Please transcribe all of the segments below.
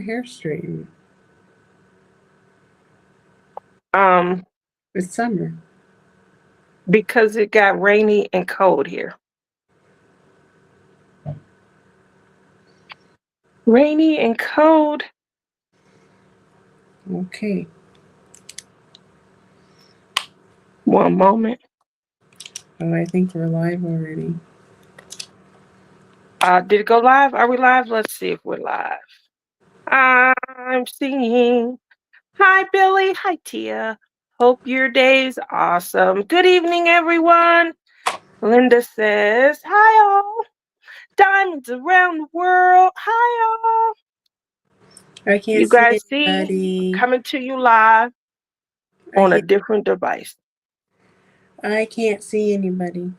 her hair straightened? Um, It's summer. because it got rainy and cold here. Rainy and cold. Okay. One moment. Oh, I think we're live already. Did it go live? Are we live? Let's see if we're live. I'm singing. Hi, Billy. Hi, Tia. Hope your day's awesome. Good evening, everyone. Linda says, hi, all. Diamonds around the world. Hi, all. I can't You see guys see? anybody. Coming to you live I on a can't. different device. I can't see anybody.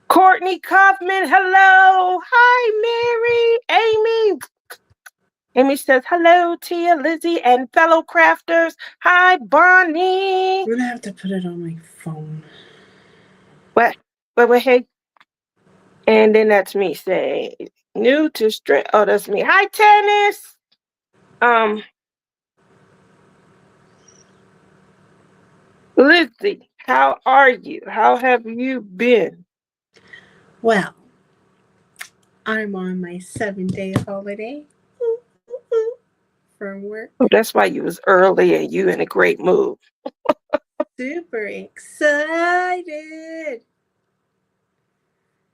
Courtney Kaufman, hello. Hi, Mary. Amy. Amy says, hello, Tia, Lizzie, and fellow crafters. Hi, Bonnie. I'm gonna have to put it on my phone. What? Wait, hey. And then that's me saying, new to straight. Oh, that's me. Hi, Tennis. Lizzie, how are you? How have you been? Well, I'm on my 7-day holiday from work. Oh, that's why you was early and you in a great mood. Super excited.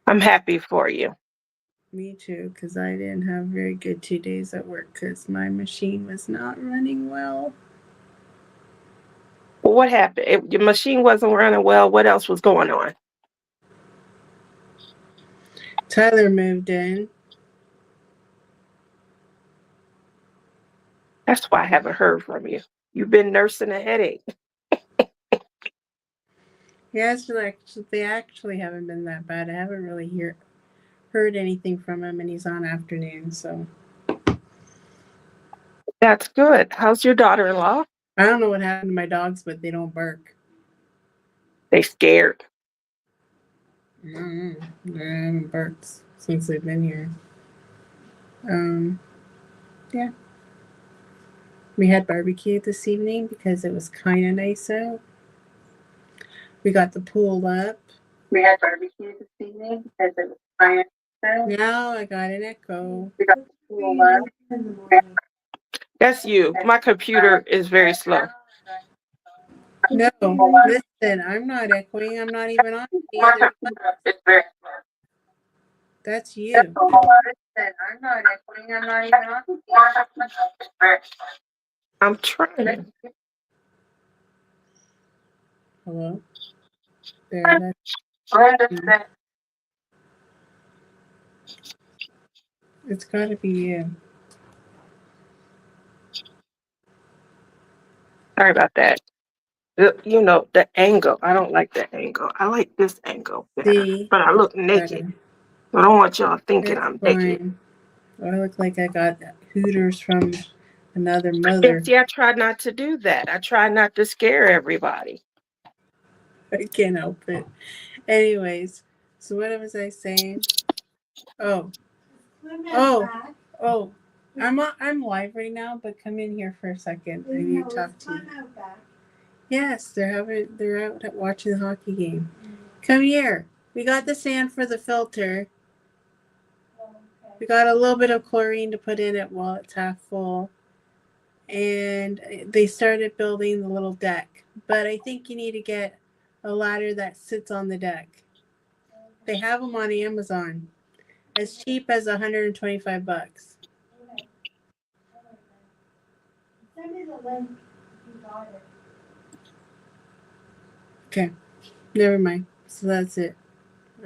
I'm happy for you. Me too, because I didn't have very good 2 days at work because my machine was not running well. Well, what happened? Your machine wasn't running well. What else was going on? Tyler moved in. That's why I haven't heard from you. You've been nursing a headache. Yeah, they actually haven't been that bad. I haven't really heard anything from him, and he's on afternoon, so That's good. How's your daughter-in-law? I don't know what happened to my dogs, but they don't bark. They scared. I don't know. They haven't barked since they've been here. Um, yeah. We had barbecue this evening because it was kind of nice out. We got the pool up. We had barbecue this evening because it was fire. Now I got an echo. We got the pool up. That's you. My computer is very slow. No, listen, I'm not echoing. I'm not even on any other. It's very That's you. I'm not echoing. I'm not even on. I'm trying. Hello? There, that's you. It's got to be you. Sorry about that. You know, the angle. I don't like the angle. I like this angle better. See? But I look That's naked. better. I don't want y'all thinking It's I'm naked. fine. I look like I got Hooters from another Yeah, mother. see, I try not to do that. I try not to scare everybody. I can't help it. Anyways, so what was I saying? Oh, oh, oh. I'm live right now, but come in here for a second. I need to talk to you. Yes, they're out watching the hockey game. Come here. We got the sand for the filter. We got a little bit of chlorine to put in it while it's half full. And they started building the little deck. But I think you need to get a ladder that sits on the deck. They have them on Amazon. As cheap as $125. Send me the link if you got it. Okay. Never mind. So that's it.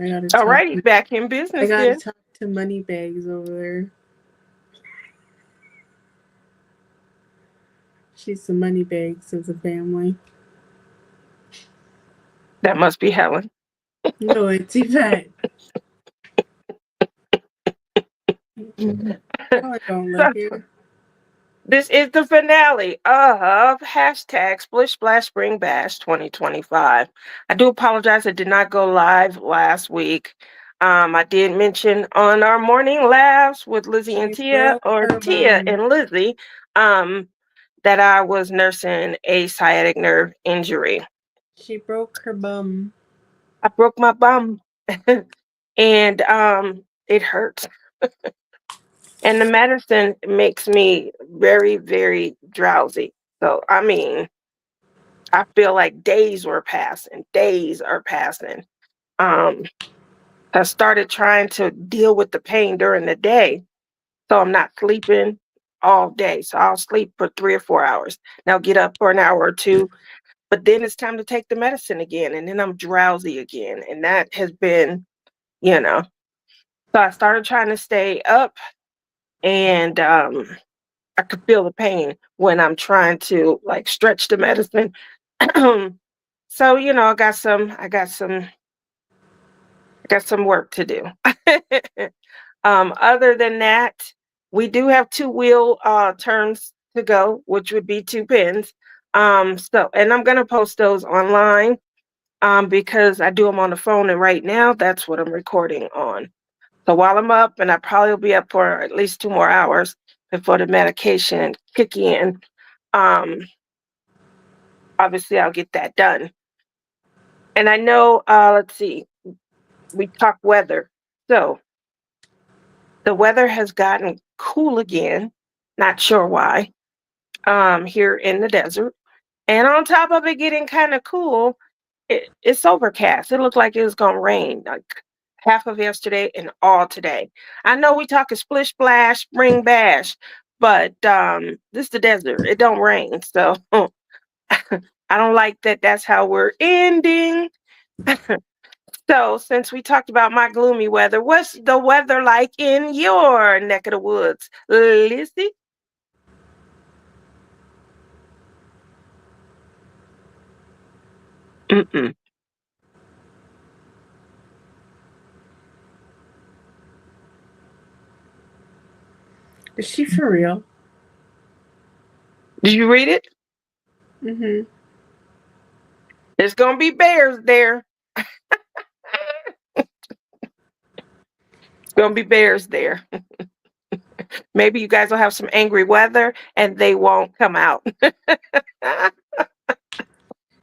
I gotta talk. Alrighty, back in I business gotta then. talk to Moneybags over there. She's the Moneybags of the family. That must be Helen. No, it's Yvette. I don't live here. This is the finale of hashtag Splish Splash Spring Bash 2025. I do apologize. I did not go live last week. I did mention on our morning laughs with Lizzie and She Tia, broke or her Tia bum. and Lizzie, um, that I was nursing a sciatic nerve injury. She broke her bum. I broke my bum, and it hurts. And the medicine makes me very, very drowsy. So I mean, I feel like days were passing, days are passing. Um, I started trying to deal with the pain during the day, so I'm not sleeping all day. So I'll sleep for 3 or 4 hours. Now get up for an hour or two, but then it's time to take the medicine again, and then I'm drowsy again, and that has been, you know. So I started trying to stay up, and I could feel the pain when I'm trying to like stretch the medicine. So I got some work to do. Other than that, we do have two-wheel turns to go, which would be 2 pins. And I'm gonna post those online because I do them on the phone, and right now that's what I'm recording on. So while I'm up, and I probably will be up for at least 2 more hours before the medication kick in. Um, Obviously, I'll get that done. And I know, let's see, we talk weather. So the weather has gotten cool again. Not sure why. Here in the desert. And on top of it getting kind of cool, it's overcast. It looked like it was gonna rain like half of yesterday and all today. I know we talk a splish splash, spring bash, but this is the desert. It don't rain. So I don't like that that's how we're ending. So since we talked about my gloomy weather, what's the weather like in your neck of the woods? Lizzie? Mm-mm. Is she for real? Did you read it? Mm-hmm. There's gonna be bears there. Gonna be bears there. Maybe you guys will have some angry weather and they won't come out.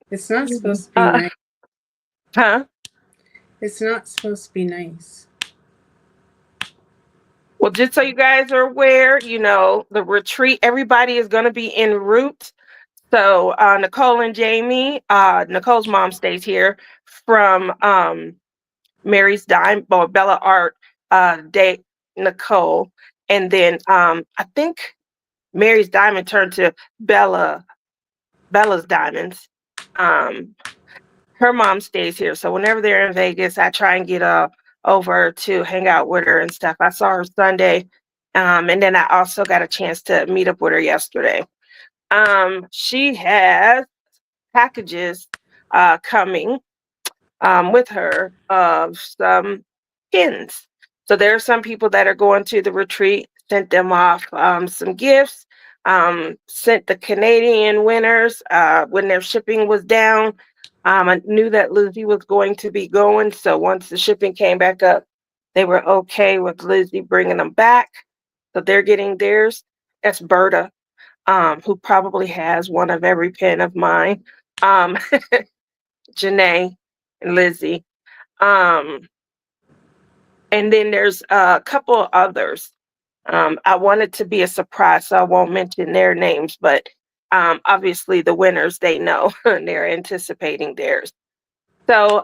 It's not supposed to be uh, nice. huh? It's not supposed to be nice. Well, just so you guys are aware, the retreat, everybody is going to be en route. So Nicole and Jamie, Nicole's mom stays here from Mary's Dime, or Bella Art, date Nicole. And then I think Mary's Diamond turned to Bella's Diamonds. Um, Her mom stays here, so whenever they're in Vegas, I try and get over to hang out with her and stuff. I saw her Sunday, and then I also got a chance to meet up with her yesterday. She has packages coming with her of some pins. So there are some people that are going to the retreat, sent them off some gifts, sent the Canadian winners when their shipping was down. I knew that Lizzie was going to be going. So once the shipping came back up, they were okay with Lizzie bringing them back. So they're getting theirs. That's Berta, who probably has one of every pin of mine. Um, Janae and Lizzie. Um, and then there's a couple others. I want it to be a surprise, so I won't mention their names, but obviously the winners, they know, and they're anticipating theirs. So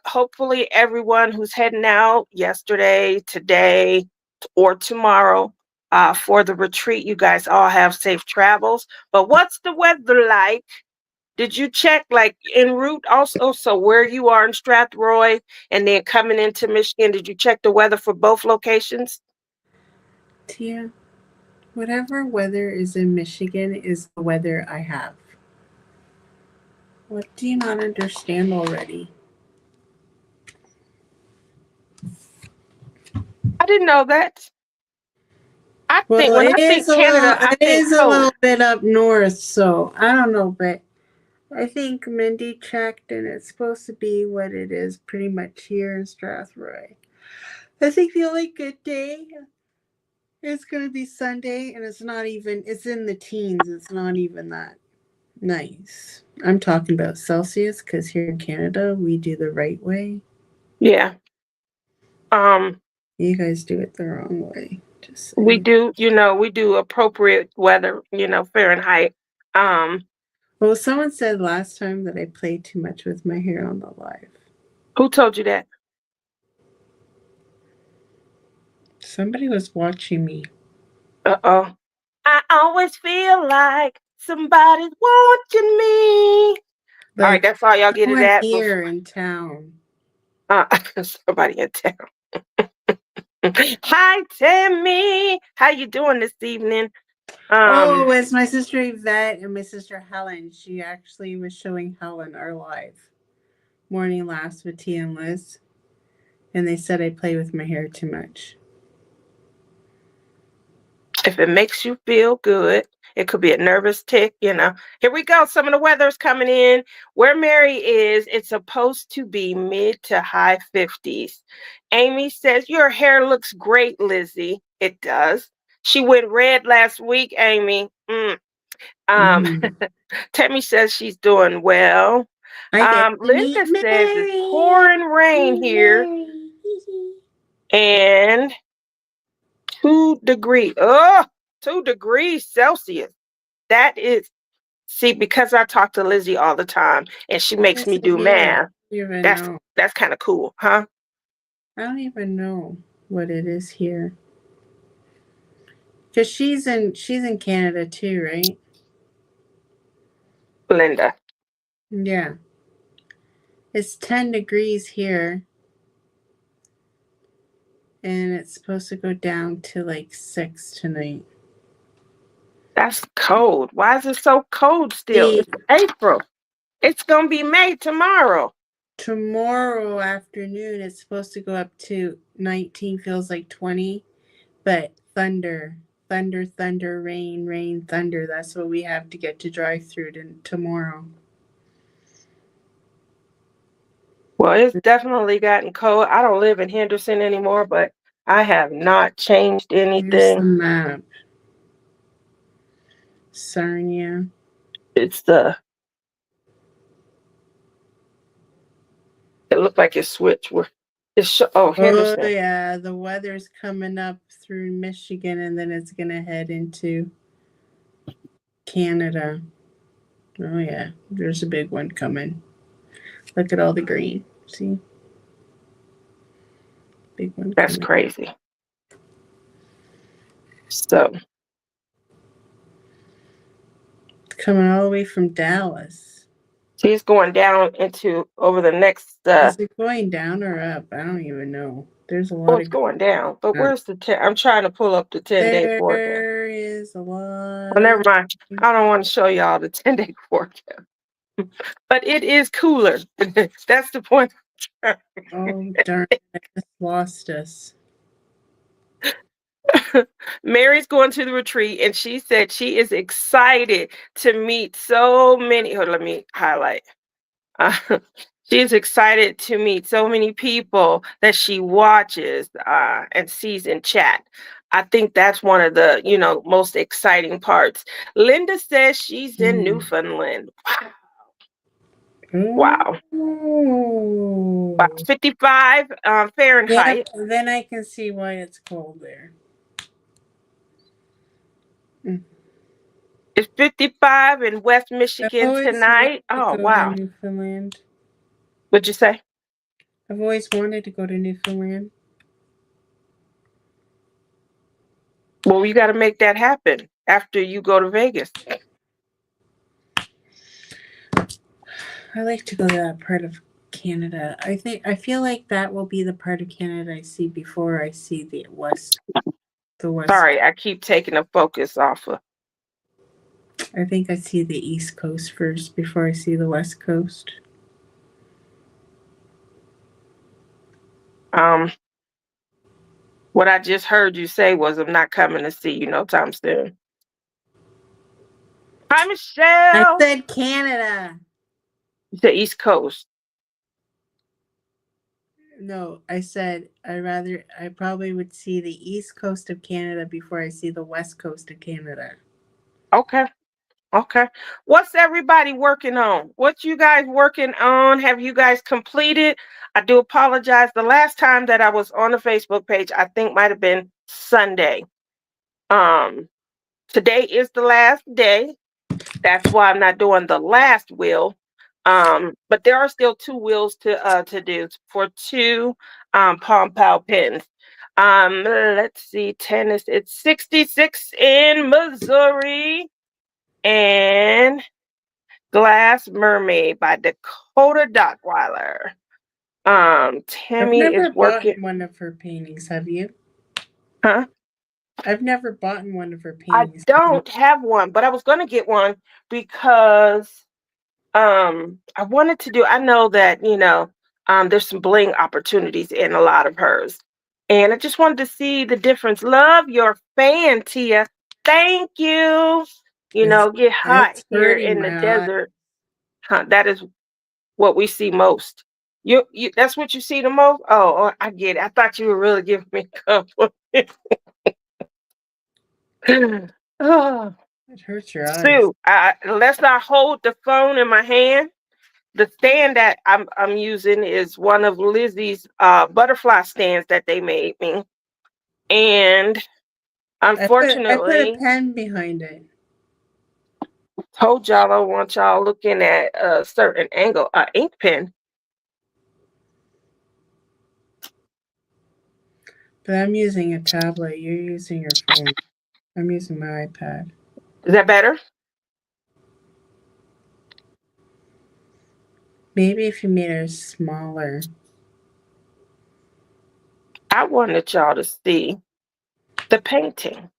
hopefully everyone who's heading out yesterday, today, or tomorrow for the retreat, you guys all have safe travels. But what's the weather like? Did you check like en route also? So where you are in Strathroy and then coming into Michigan, did you check the weather for both locations? Tia, whatever weather is in Michigan is the weather I have. What do you not understand already? I didn't know that. I think Well, when I think Canada, I it think is a cold. little bit up north, so I don't know, but I think Mindy checked and it's supposed to be what it is pretty much here in Strathroy. I think the only good day is going to be Sunday, and it's not even, it's in the teens. It's not even that nice. I'm talking about Celsius because here in Canada, we do the right way. Yeah. You guys do it the wrong way. Just We saying. do, we do appropriate weather, Fahrenheit. Um, Well, someone said last time that I played too much with my hair on the live. who told you that? Somebody was watching me. Uh-oh. I always feel like somebody's watching me. All right, Like, that's all y'all get it someone at before here in town. uh, somebody in town. Hi, Tammy. How you doing this evening? Oh, it's my sister Yvette and my sister Helen. She actually was showing Helen our live morning last with Tia and Liz, and they said I play with my hair too much. If it makes you feel good, it could be a nervous tick. Here we go. Some of the weather's coming in. Where Mary is, it's supposed to be mid to high 50s. Amy says, your hair looks great, Lizzie. It does. She went red last week, Amy. Um, Mm. Tammy says she's doing well. I get to meet Linda says it's Mary. pouring rain Meet here Mary. and 2 degrees. Oh, 2 degrees Celsius. That is, see, because I talk to Lizzie all the time and she What makes is me it do here? math. I don't even That's know. that's kind of cool, huh? I don't even know what it is here. Cause she's in Canada too, right? Linda. Yeah. It's 10 degrees here, and it's supposed to go down to like 6 tonight. That's cold. Why is it so cold still? See, It's April. It's gonna be May tomorrow. tomorrow afternoon it's supposed to go up to 19, feels like 20, but thunder, thunder, thunder, rain, rain, thunder. That's what we have to get to drive through tomorrow. Well, it's definitely gotten cold. I don't live in Henderson anymore, but I have not changed Here's the anything. map. Sarnia. It's it looked like it switched. Oh, Oh Henderson. yeah, the weather's coming up through Michigan, and then it's gonna head into Canada. Oh yeah, there's a big one coming. Look at all the green. See, big one That's coming. crazy. So It's coming all the way from Dallas. see, it's going down into over the next. Is it going down or up? I don't even know. There's a Oh, lot it's of going down. But green. where's the 10? I'm trying to pull up the 10-day forecast. There is a Oh, lot of. never mind. I don't want to show y'all the 10-day forecast. But it is cooler. That's the point. Oh darn! I just lost us. Mary's going to the retreat, and she said she is excited to meet so many. Hold on, let me highlight. Uh, she is excited to meet so many people that she watches and sees in chat. I think that's one of the, most exciting parts. Linda says she's in Mm. Newfoundland. Wow. Wow. Oh. 55 Yep. Fahrenheit. Then I can see why it's cold there. Mm. It's 55 in West I've Michigan always wanted tonight. to Oh, go to wow. Newfoundland. What'd you say? I've always wanted to go to Newfoundland. Well, you got to make that happen after you go to Vegas. I like to go to that part of Canada. I feel like that will be the part of Canada I see before I see the west. The west. Sorry, I keep taking the focus off of. I think I see the east coast first before I see the west coast. Um, what I just heard you say was I'm not coming to see you no time soon. Hi, I Michelle. said Canada. The East Coast. No, I said I probably would see the east coast of Canada before I see the west coast of Canada. Okay. Okay. What's everybody working on? What you guys working on? Have you guys completed? I do apologize. The last time that I was on the Facebook page, I think might have been Sunday. Um, Today is the last day. That's why I'm not doing the last wheel. But there are still two wheels to do for two PalmPal pins. Let's see, tennis. It's 66 in Missouri and Glass Mermaid by Dakota Dockweiler. I've Tammy is never bought working. one of her paintings, have you? Huh? I've never bought one of her I paintings. Have you? don't have one, but I was going to get one because I wanted to do. I know that there's some bling opportunities in a lot of hers, and I just wanted to see the difference. Love your fan, Tia. Thank you. It's Get hot it's here hurting in the my eye. desert. Huh, that is what we see most. You that's what you see the most? Oh, I get it. I thought you were really giving me a compliment. Oh, It hurts your eyes. Sue, let's not hold the phone in my hand. The stand that I'm using is one of Lizzie's butterfly stands that they made me. And I put a unfortunately, pen behind it. told y'all I want y'all looking at a certain angle, ink pen. But I'm using a tablet. You're using your phone. I'm using my iPad. Is that better? Maybe if you made it smaller. I wanted y'all to see the painting.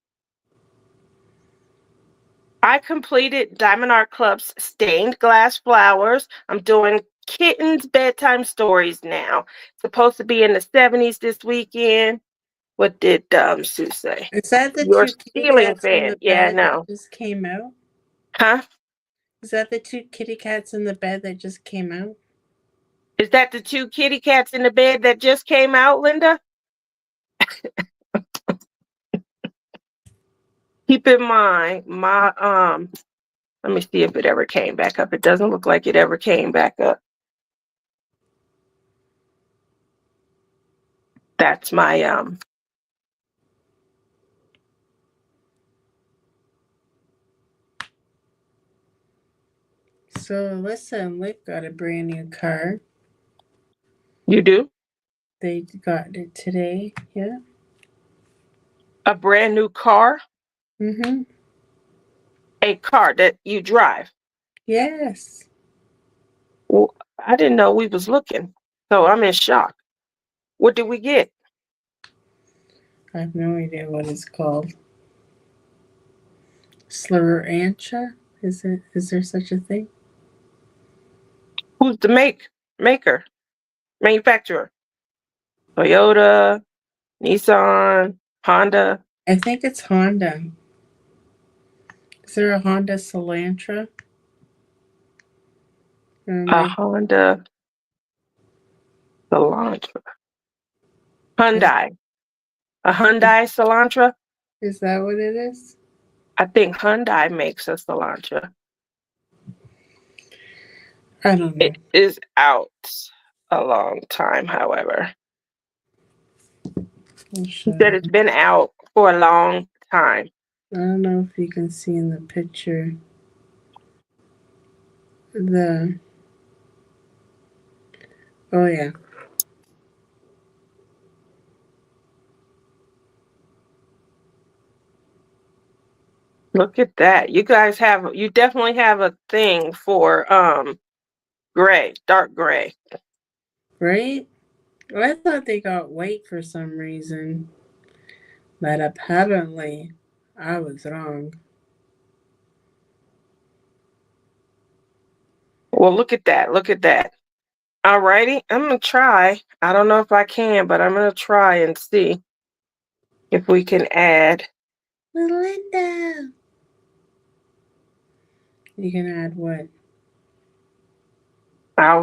I completed Diamond Art Club's stained glass flowers. I'm doing kittens bedtime stories now. Supposed to be in the 70s this weekend. What did Sue say? Is that the Your two kitty ceiling cats in fan. the Yeah, I bed that know. just came out? Huh? Is that the two kitty cats in the bed that just came out? Is that the two kitty cats in the bed that just came out, Linda? Keep in mind, let me see if it ever came back up. It doesn't look like it ever came back up. That's my So listen, Lick got a brand new car. You do? They got it today. Yeah. A brand new car? Mm-hmm. A car that you drive. Yes. Well, I didn't know we was looking. So I'm in shock. What did we get? I have no idea what it's called. Slur-ancha? Is there such a thing? Who's the maker? Manufacturer? Toyota, Nissan, Honda, I think it's Honda. Is there a Honda Elantra? a Maybe. Honda Elantra. Is, Hyundai. A Hyundai Elantra. is that what it is? I think Hyundai makes a Elantra. I don't know. It is out a long time, however. I'll He show said you. it's been out for a long time. I don't know if you can see in the picture the. Oh yeah. Look at that. You definitely have a thing for gray, dark gray. Right? Well, I thought they got white for some reason, but apparently I was wrong. Well, look at that. Look at that. Alrighty. I'm gonna try. I don't know if I can, but I'm gonna try and see if we can add. Melinda! You can add what? I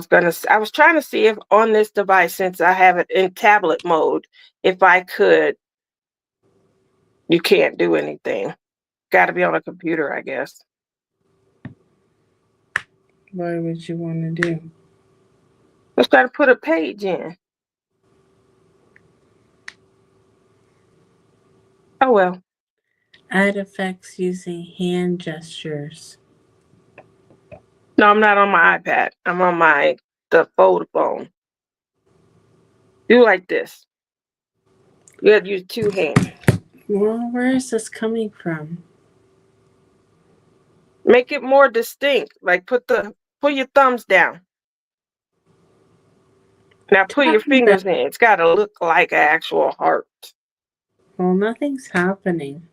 was trying to see if on this device, since I have it in tablet mode, if I could. You can't do anything. Got to be on a computer, I guess. What would you want to do? Let's try to put a page in. Oh well. Add effects using hand gestures. No, I'm not on my iPad. I'm on the fold phone. Do like this. You have to use two hands. Well, where is this coming from? Make it more distinct. Like put your thumbs down. Now put your Talking about. fingers in. It's got to look like an actual heart. Well, nothing's happening.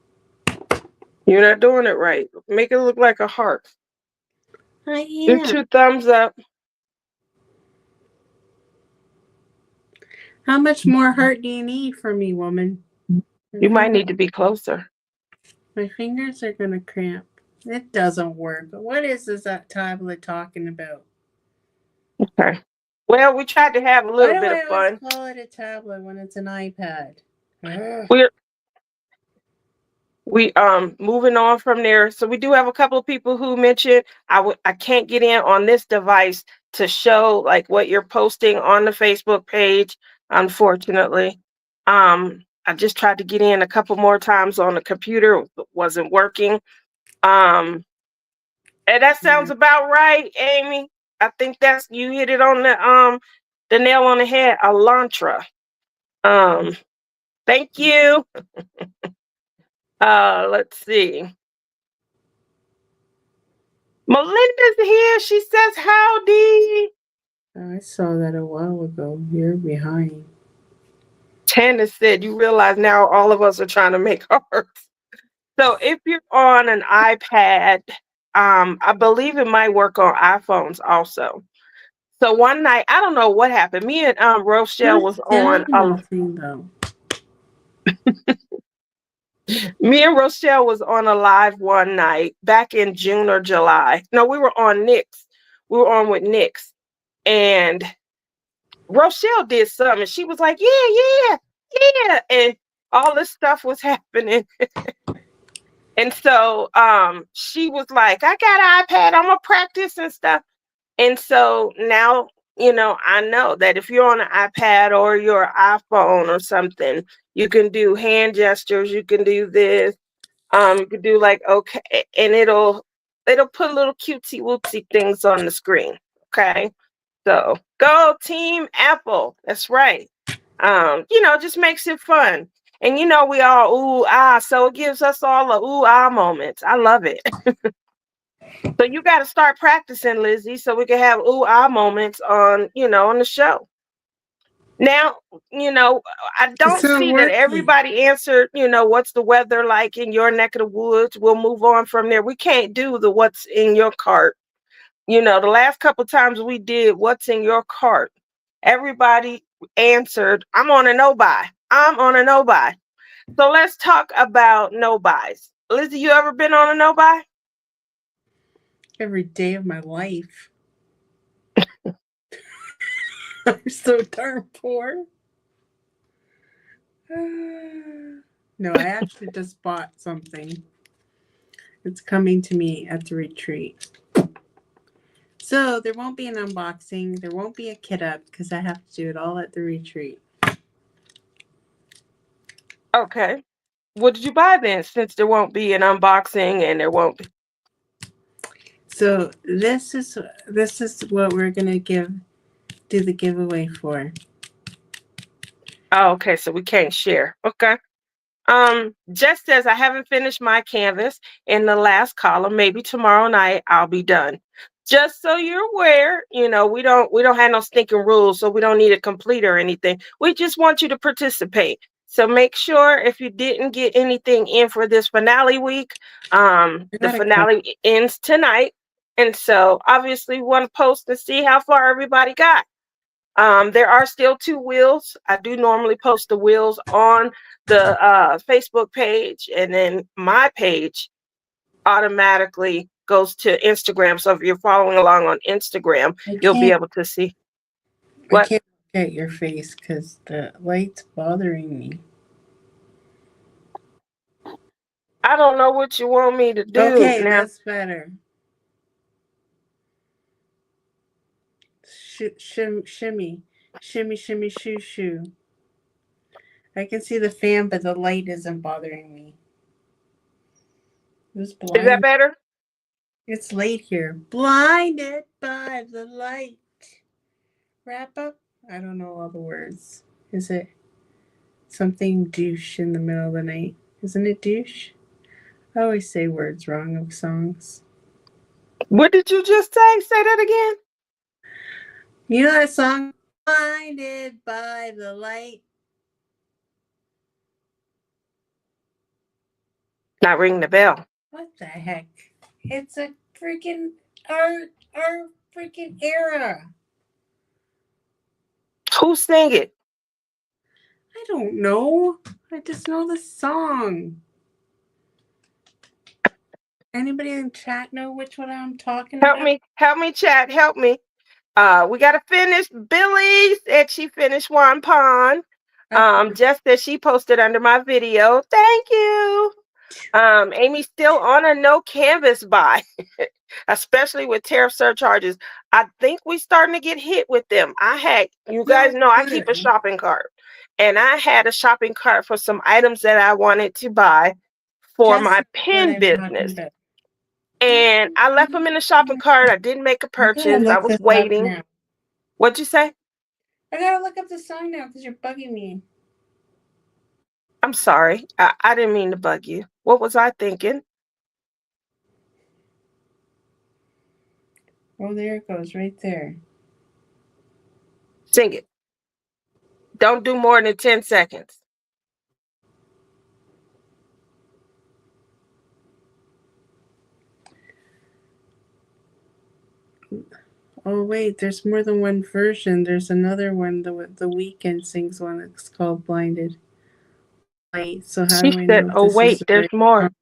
You're not doing it right. Make it look like a heart. I Do am. 2 thumbs up. How much more heart do you need from me, woman? You might need to be closer. My fingers are gonna cramp. It doesn't work. What is this tablet talking about? Okay. Well, we tried to have a Why little do bit I of always fun. call it a tablet when it's an iPad? Ugh. We moving on from there. So we do have a couple of people who mentioned I can't get in on this device to show like what you're posting on the Facebook page, unfortunately. I just tried to get in a couple more times on the computer, it wasn't working. And that sounds about right, Amy. I think that's you hit it on the nail on the head, Elantra. Thank you. Let's see. Melinda's here. She says howdy. I saw that a while ago. You're behind. Tana said, you realize now all of us are trying to make hearts. So if you're on an iPad, I believe it might work on iPhones also. So one night, I don't know what happened. Me and Rochelle was on Nothing though. me and Rochelle was on a live one night back in June or July. No, we were on Nick's. We were on with Nick's. And Rochelle did something. She was like, yeah. And all this stuff was happening. And so she was like, I got an iPad. I'm going to practice and stuff. And so now, I know that if you're on an iPad or your iPhone or something, you can do hand gestures. You can do this. You could do like, okay. And it'll put little cutesy wootsy things on the screen. Okay. So go Team Apple. That's right. Just makes it fun. And we all ooh ah, so it gives us all the ooh ah moments. I love it. So you got to start practicing, Lizzie, so we can have ooh ah moments on the show. Now, I don't see that everybody answered, what's the weather like in your neck of the woods. We'll move on from there. We can't do the what's in your cart. The last couple times we did what's in your cart, everybody answered, I'm on a no buy. I'm on a no buy. So let's talk about no buys. Lizzie, you ever been on a no buy? Every day of my life. I'm so darn poor. No, I actually just bought something. It's coming to me at the retreat. So there won't be an unboxing. There won't be a kit up because I have to do it all at the retreat. Okay. What did you buy then, since there won't be an unboxing and there won't be? So this is what we're gonna do the giveaway for. Oh, okay. So we can't share. Okay. Jess says I haven't finished my canvas in the last column. Maybe tomorrow night I'll be done. Just so you're aware, we don't have no stinking rules, so we don't need a complete or anything. We just want you to participate. So make sure if you didn't get anything in for this finale week, the finale ends tonight. And so obviously we want to post and see how far everybody got. There are still 2 wheels. I do normally post the wheels on the Facebook page, and then my page automatically goes to Instagram. So if you're following along on Instagram, I you'll be can't. able to see I what. can't look at your face because the light's bothering me. I don't know what you want me to do Okay, now. that's better. Shimmy, shimmy, shimmy, shoo, shoo. I can see the fan, but the light isn't bothering me. Who's Is that blind? better? It's late here. Blinded by the light. Wrap up. I don't know all the words. Is it something douche in the middle of the night? Isn't it douche? I always say words wrong of songs. What did you just say? Say that again. You know that song? Blinded by the light. Not ringing the bell. What the heck? It's a freaking our freaking era. Who sang it? I don't know. I just know the song. Anybody in chat know which one I'm talking about? Help me, chat, help me. We gotta finish. Billy said she finished one pond. Just that she posted under my video. Thank you. Amy's still on a no canvas buy, especially with tariff surcharges. I think we starting to get hit with them. You guys know I keep a shopping cart, and I had a shopping cart for some items that I wanted to buy for Just my what pen I'm talking business. about. And I left them in the shopping cart. I didn't make a I gotta purchase. I look was this up waiting. now. What'd you say? I gotta look up the song now because you're bugging me. I'm sorry. I didn't mean to bug you. What was I thinking? Oh, there it goes, right there. Sing it. Don't do more than 10 seconds. Oh wait, there's more than one version. There's another one. The Weekend sings one that's called "Blinded." Wait, so how She do I said, know if oh, this is wait, the there's right more. song?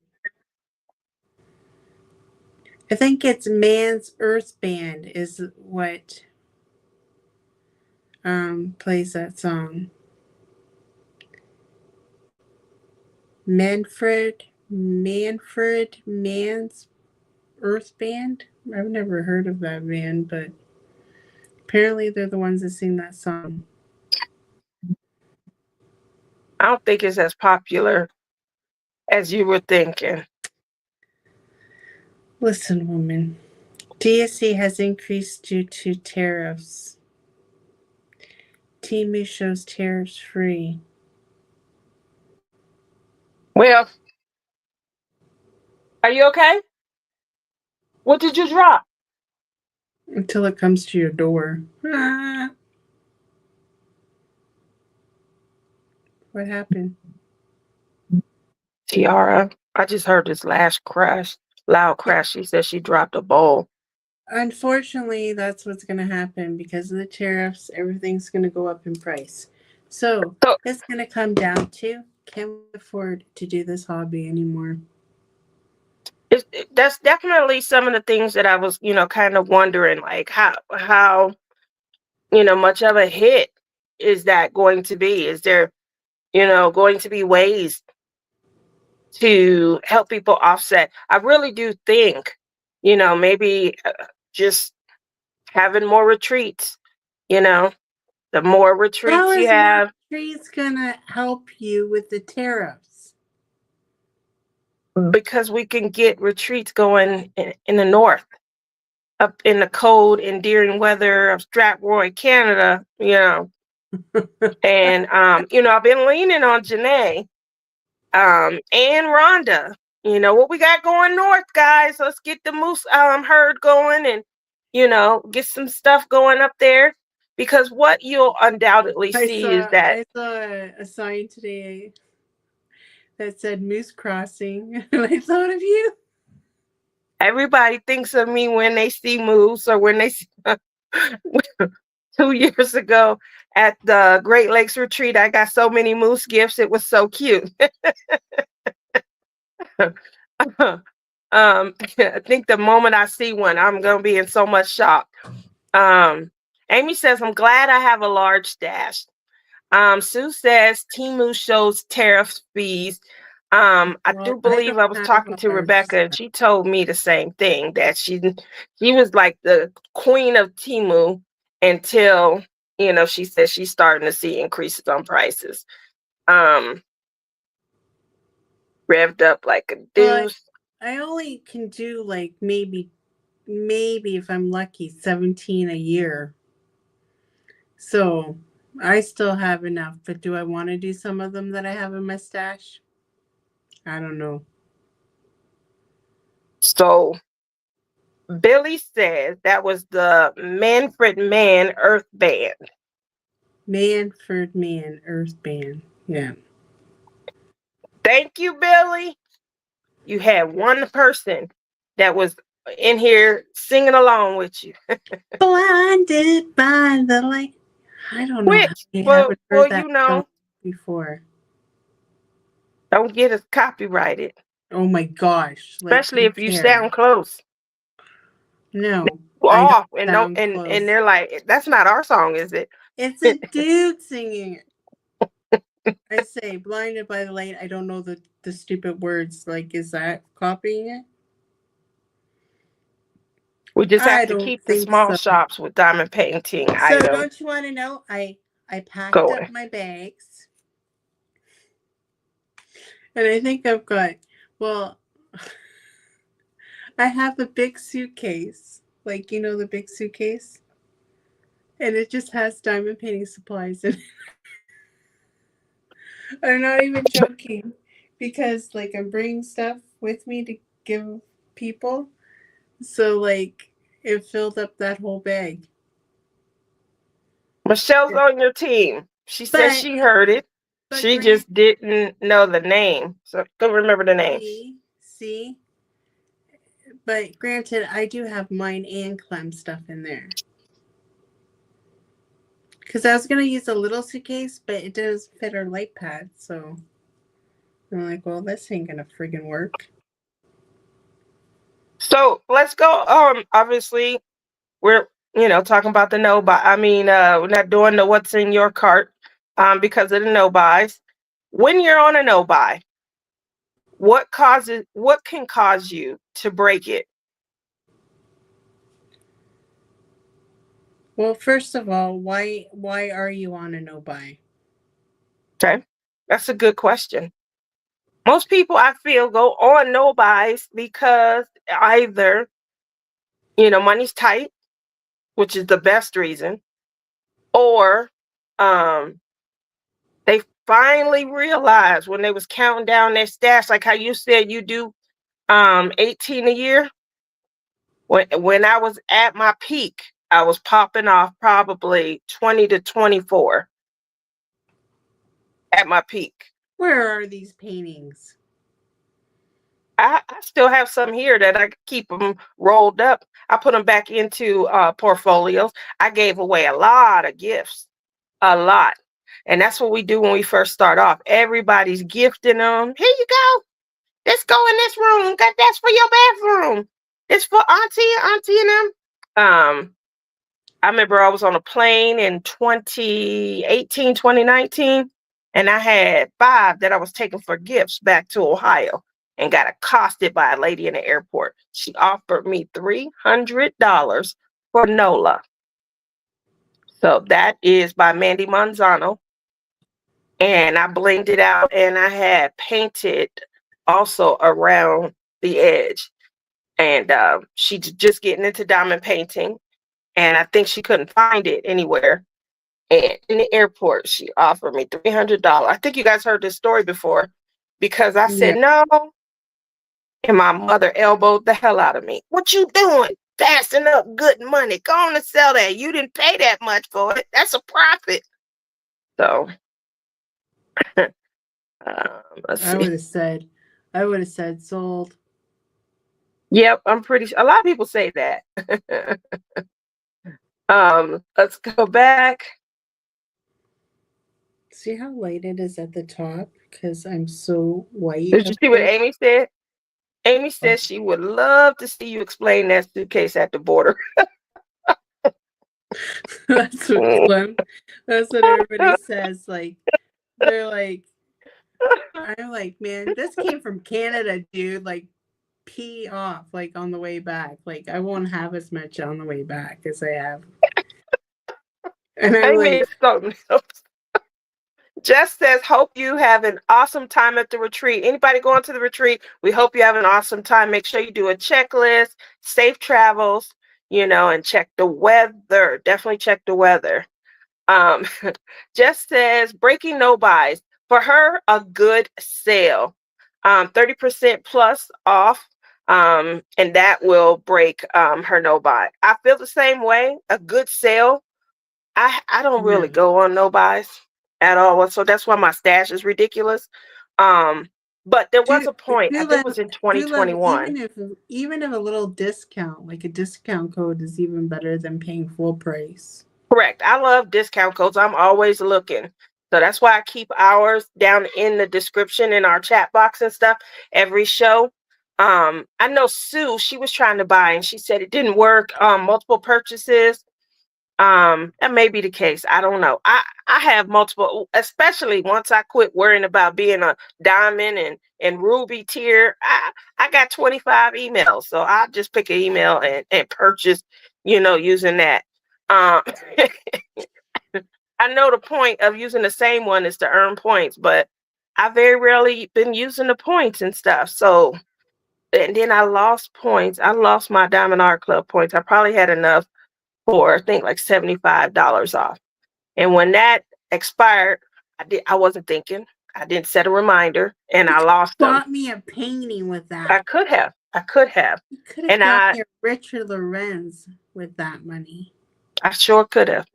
I think it's Man's Earth Band is what plays that song. Man's Earth Band. I've never heard of that band, but apparently they're the ones that sing that song. I don't think it's as popular as you were thinking. Listen, woman. DSC has increased due to tariffs. Timu shows tariffs free. Well, are you okay? What did you drop? Until it comes to your door. Ah, what happened? Tiara, I just heard this loud crash. She said she dropped a bowl. Unfortunately, that's what's going to happen because of the tariffs. Everything's going to go up in price. So So it's going to come down to, can we afford to do this hobby anymore? that's definitely some of the things that I was, kind of wondering, like how much of a hit is that going to be? Is there, going to be ways to help people offset? I really do think, maybe just having more retreats, you know, the more How retreats you is more have, trees going to help you with the tariffs? because we can get retreats going in the north, up in the cold, endearing weather of Strathroy, Canada, and I've been leaning on Janae and Rhonda. What we got going north, guys. Let's get the moose herd going, and get some stuff going up there, because what you'll undoubtedly see is that I saw a sign today that said Moose Crossing, and I thought of you. everybody thinks of me when they see moose, or when they see 2 years ago at the Great Lakes retreat, I got so many moose gifts. It was so cute. I think the moment I see one, I'm gonna be in so much shock. Amy says, I'm glad I have a large stash. Sue says Timu shows tariff fees. I do Well, I believe don't I was have talking a to large Rebecca and stash. she told me the same thing, that she was like the queen of Timu until, she said she's starting to see increases on prices. Revved up like a Well, deuce. I only can do like maybe if I'm lucky 17 a year. So I still have enough, but do I want to do some of them that I have in my stash? I don't know. So Billy says that was the Manfred Mann Earth Band. Manfred Mann Earth Band. Yeah. Thank you, Billy. You had one person that was in here singing along with you. Blinded by the light. I don't know how Which, I well, haven't heard that you song know, before. don't get us copyrighted, Oh my gosh. Like, especially who if you cares? sound close. No, I don't Off and no, sound and close. they're like, that's not our song, is it? It's a dude singing it. I say, blinded by the light. I don't know the stupid words. Like, is that copying it? We just have I to don't keep the think small so. shops with diamond painting So, items don't you want to know? I packed up going. my bags, and I think I've got. Well, I have a big suitcase, like the big suitcase, and it just has diamond painting supplies in it. I'm not even joking, because like I'm bringing stuff with me to give people, so like it filled up that whole bag. Michelle's on your team. She says But she heard it. She Grant, just didn't know the name. So couldn't remember the name. see, but granted, I do have mine and Clem stuff in there. Because I was gonna use a little suitcase, but it does fit our light pad, so I'm like, well, this ain't gonna friggin' work. So let's go. Obviously we're talking about the no buy. I mean, we're not doing the what's in your cart because of the no buys. When you're on a no buy, what can cause you to break it? Well, first of all, why are you on a no buy? Okay, that's a good question. Most people, I feel, go on no buys because either money's tight, which is the best reason, or um they finally realized when they was counting down their stash, like how you said you do 18 a year. When I was at my peak, I was popping off probably 20 to 24 at my peak. Where are these paintings? I still have some here that I keep them rolled up. I put them back into portfolios. I gave away a lot of gifts, a lot. And that's what we do when we first start off. Everybody's gifting them. Here you go. Let's go in this room. Got that's for your bathroom. It's for auntie and them. I remember I was on a plane in 2018, 2019, and I had 5 that I was taking for gifts back to Ohio and got accosted by a lady in the airport. She offered me $300 for NOLA. So that is by Mandy Manzano. And I blinged it out and I had painted also around the edge. And she's just getting into diamond painting. And I think she couldn't find it anywhere. And in the airport, she offered me $300. I think you guys heard this story before because I Yeah. said no. And my mother elbowed the hell out of me. What you doing? Passing up good money. Go on and sell that. You didn't pay that much for it. That's a profit. So let's I see. would have said sold. Yep, I'm pretty sure. A lot of people say that. Let's go back. See how light it is at the top? Because I'm so white Did you up see what here. Amy said? Amy says she would love to see you explain that suitcase at the border. That's what Clem. That's what everybody says. Like they're like, I'm like, man, this came from Canada, dude. Like, pee off like on the way back. Like I won't have as much on the way back as I have. And I'm Amy like, is something else. Jess says, hope you have an awesome time at the retreat. Anybody going to the retreat, we hope you have an awesome time. Make sure you do a checklist, safe travels, and check the weather. Definitely check the weather. Um, Jess says, breaking no buys. For her, a good sale. 30% plus off. And that will break her no buy. I feel the same way. A good sale. I don't really go on no buys at all. So that's why my stash is ridiculous. But there was a point, I think it was in do love 2021. even if a little discount, like a discount code, is even better than paying full price. Correct. I love discount codes. I'm always looking. So that's why I keep ours down in the description in our chat box and stuff every show. I know Sue, she was trying to buy and she said it didn't work. Multiple purchases. That may be the case. I don't know. I have multiple, especially once I quit worrying about being a diamond and ruby tier. I got 25 emails, so I just pick an email and purchase, using that. Um, I know the point of using the same one is to earn points, but I very rarely been using the points and stuff. So, and then I lost points. I lost my Diamond Art Club points. I probably had enough for I think like $75 off. And when that expired, I wasn't thinking. I didn't set a reminder and I lost them. Bought me a painting with I that. could have. I could have. You could have And got me a Richard Lorenz with that money. I sure could have.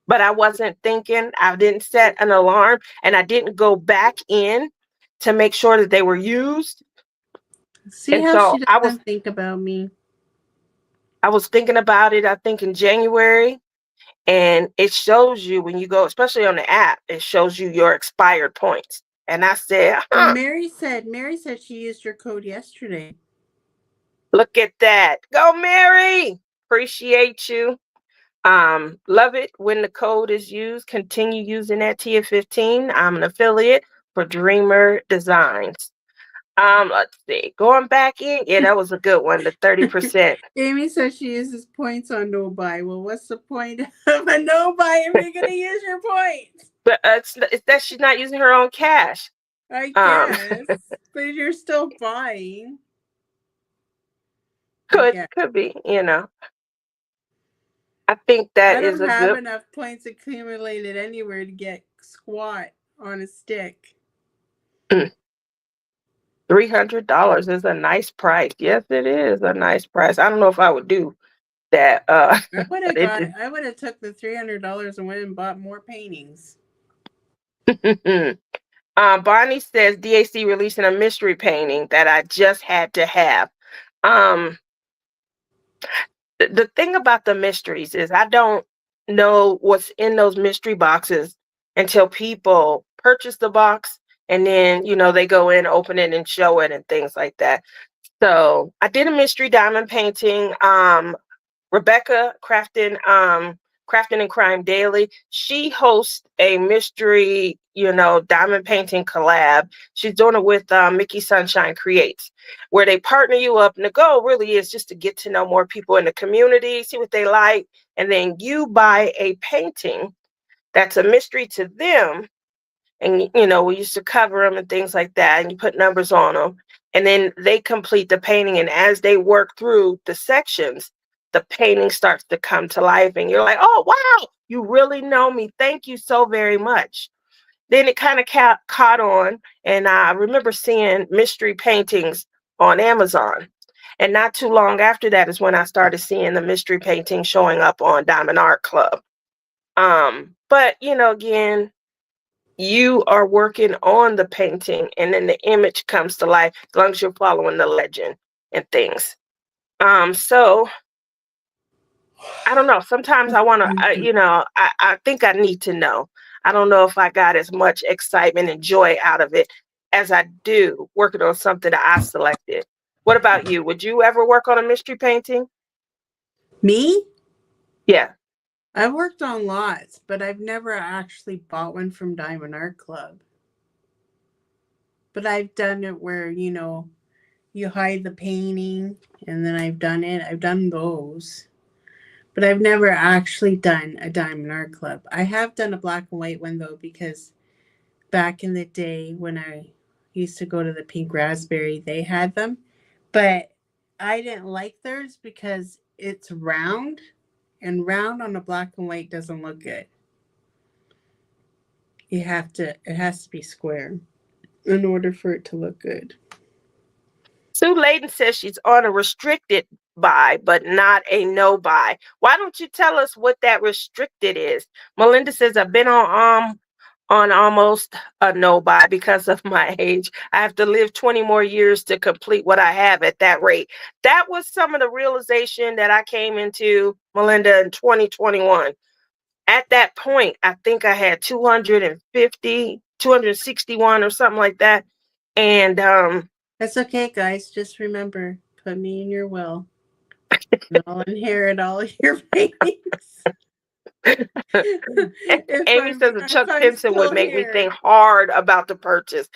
But I wasn't thinking. I didn't set an alarm and I didn't go back in to make sure that they were used. See And how so she doesn't think about me. I was thinking about it, I think in January. And it shows you when you go, especially on the app, it shows you your expired points. And I said, Well, Mary said she used your code yesterday. Look at that. Go, Mary. Appreciate you. Love it when the code is used. Continue using that TIA15. I'm an affiliate for Dreamer Designs. Let's see. Going back in. Yeah, that was a good one. The 30%. Amy says she uses points on no buy. Well, what's the point of a no buy if you're gonna use your points? But it's that she's not using her own cash. I guess. But you're still buying. Could be, I think that I is don't a have good enough points accumulated anywhere to get squat on a stick. $300 is a nice price. Yes, it is a nice price. I don't know if I would do that. I would have took the $300 and went and bought more paintings. Bonnie says DAC releasing a mystery painting that I just had to have. The thing about the mysteries is I don't know what's in those mystery boxes until people purchase the box and then they go in, open it, and show it and things like that. So I did a mystery diamond painting. Rebecca Crafting and Crime Daily. She hosts a mystery, diamond painting collab. She's doing it with Mickey Sunshine Creates, where they partner you up. And the goal really is just to get to know more people in the community, see what they like, and then you buy a painting that's a mystery to them. And we used to cover them and things like that, and you put numbers on them, and then they complete the painting. And as they work through the sections, the painting starts to come to life, and you're like, oh wow, you really know me, thank you so very much. Then it kind of caught on, and I remember seeing mystery paintings on Amazon, and not too long after that is when I started seeing the mystery painting showing up on Diamond Art Club. But again, you are working on the painting and then the image comes to life as long as you're following the legend and things. So I don't know. Sometimes I want to, I think I need to know. I don't know if I got as much excitement and joy out of it as I do working on something that I selected. What about you? Would you ever work on a mystery painting? Me? Yeah. I've worked on lots, but I've never actually bought one from Diamond Art Club. But I've done it where, you hide the painting, and then I've done it. I've done those. But I've never actually done a Diamond Art Club. I have done a black and white one though, because back in the day when I used to go to the Pink Raspberry, they had them. But I didn't like theirs because it's round, and round on a black and white doesn't look good. It has to be square in order for it to look good. Sue Layden says she's on a restricted buy, but not a no buy. Why don't you tell us what that restricted is? Melinda says I've been on almost a no buy because of my age. I have to live 20 more years to complete what I have at that rate. That was some of the realization that I came into, Melinda, in 2021. At that point, I think I had 250, 261 or something like that. And That's okay, guys. Just remember, put me in your will, and I'll inherit all your paintings. Amy says that If Chuck I'm Pinson would still make me here. think hard about the purchase.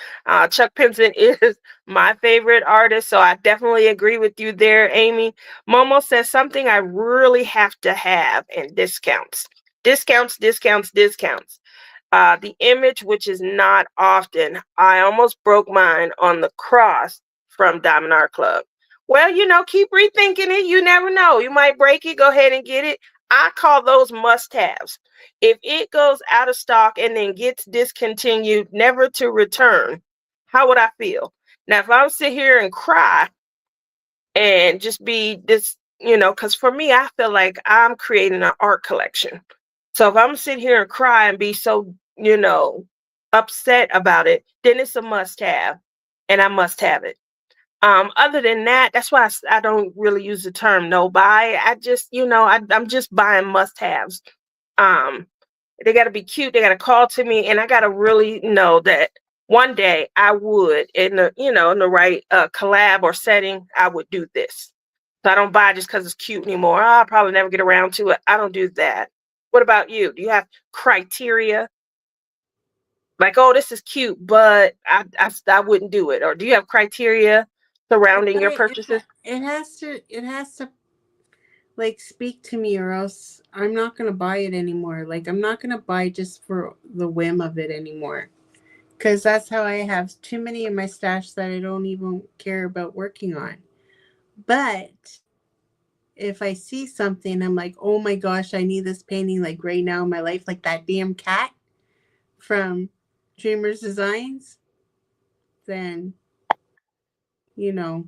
Chuck Pinson is my favorite artist, so I definitely agree with you there, Amy. Momo says something I really have to have, and discounts. Discounts, discounts, discounts. The image, which is not often. I almost broke mine on the cross from Diamond Art Club. Well, keep rethinking it. You never know. You might break it. Go ahead and get it. I call those must haves. If it goes out of stock and then gets discontinued, never to return, how would I feel? Now, if I would sit here and cry and just be this, because for me, I feel like I'm creating an art collection. So if I'm sitting here and cry and be so, upset about it, then it's a must have, and I must have it. Other than that, that's why I don't really use the term no buy. I just, I'm just buying must haves. Um, they got to be cute. They got to call to me, and I got to really know that one day I would, in the right collab or setting, I would do this. So I don't buy just because it's cute anymore. Oh, I'll probably never get around to it. I don't do that. What about you? Do you have criteria? Like, oh, this is cute, but I wouldn't do it. Or do you have criteria surrounding your purchases? It has to like speak to me, or else I'm not gonna buy it anymore. Like, I'm not gonna buy just for the whim of it anymore. Because that's how I have too many in my stash that I don't even care about working on. But if I see something, I'm like, oh my gosh, I need this painting like right now in my life, like that damn cat from Dreamers Designs, then, you know,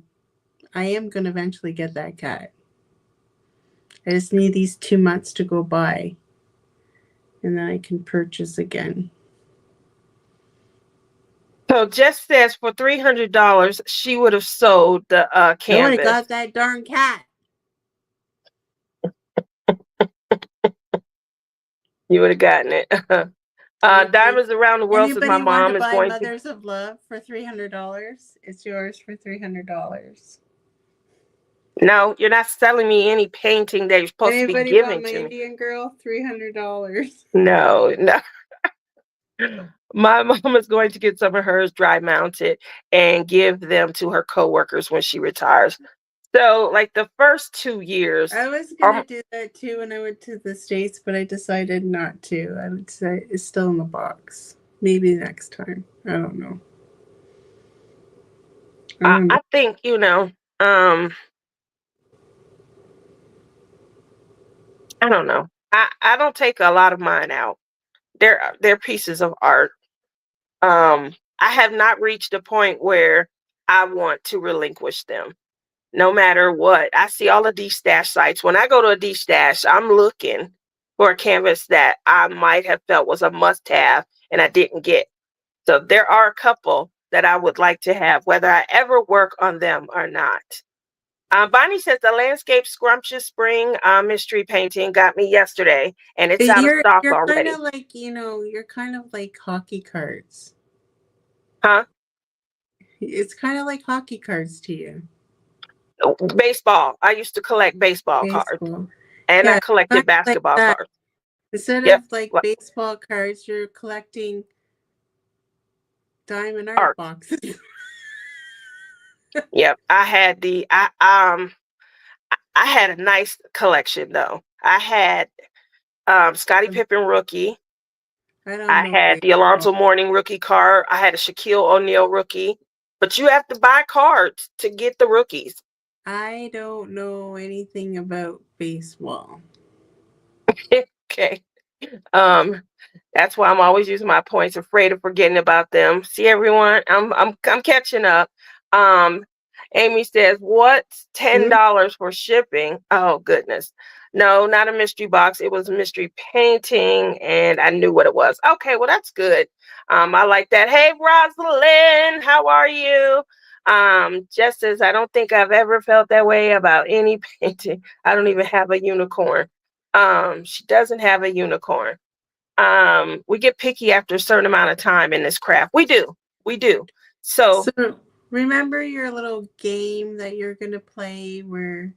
I am going to eventually get that cat. I just need these 2 months to go by, and then I can purchase again. So Jess says for $300, she would have sold the I would have canvas. got that darn cat. You would have gotten it. Anybody, Diamonds Around the World says my anybody want to mom is buy going to. Mothers of Love for $300? It's yours for $300. No, you're not selling me any painting that you're supposed to be Anybody want giving my to me. Indian girl? $300. No, no. My mom is going to get some of hers dry mounted and give them to her coworkers when she retires. So, like the first 2 years, I was gonna do that too when I went to the States, but I decided not to. I would say it's still in the box. Maybe next time. I don't know. I don't know. I think um, I don't know. I don't take a lot of mine out. They're pieces of art. I have not reached a point where I want to relinquish them. No matter what, I see all of these stash sites. When I go to a D stash, I'm looking for a canvas that I might have felt was a must-have and I didn't get. So there are a couple that I would like to have, whether I ever work on them or not. Bonnie says the landscape scrumptious spring mystery painting got me yesterday, and it's out of stock You're kind already. of like, you're kind of like hockey cards. Huh? It's kind of like hockey cards to you. Baseball. I used to collect baseball cards, Baseball. and I Yeah, kind collected of like basketball that. cards. Instead Yep, of like like baseball cards, you're collecting diamond art art. boxes. Yep, I had I had a nice collection though. I had Scottie Pippen rookie. I don't I know had the baseball. Alonzo Mourning rookie card. I had a Shaquille O'Neal rookie. But you have to buy cards to get the rookies. I don't know anything about baseball. Okay. Um, that's why I'm always using my points, afraid of forgetting about them. See everyone, I'm catching up. Um, Amy says, "What's Hmm? $10 for shipping?" Oh goodness. No, not a mystery box. It was a mystery painting, and I knew what it was. Okay, well that's good. I like that. Hey Rosalind, how are you? Just as I don't think I've ever felt that way about any painting. I don't even have a unicorn. She doesn't have a unicorn. We get picky after a certain amount of time in this craft. We do. So So remember your little game that you're gonna play where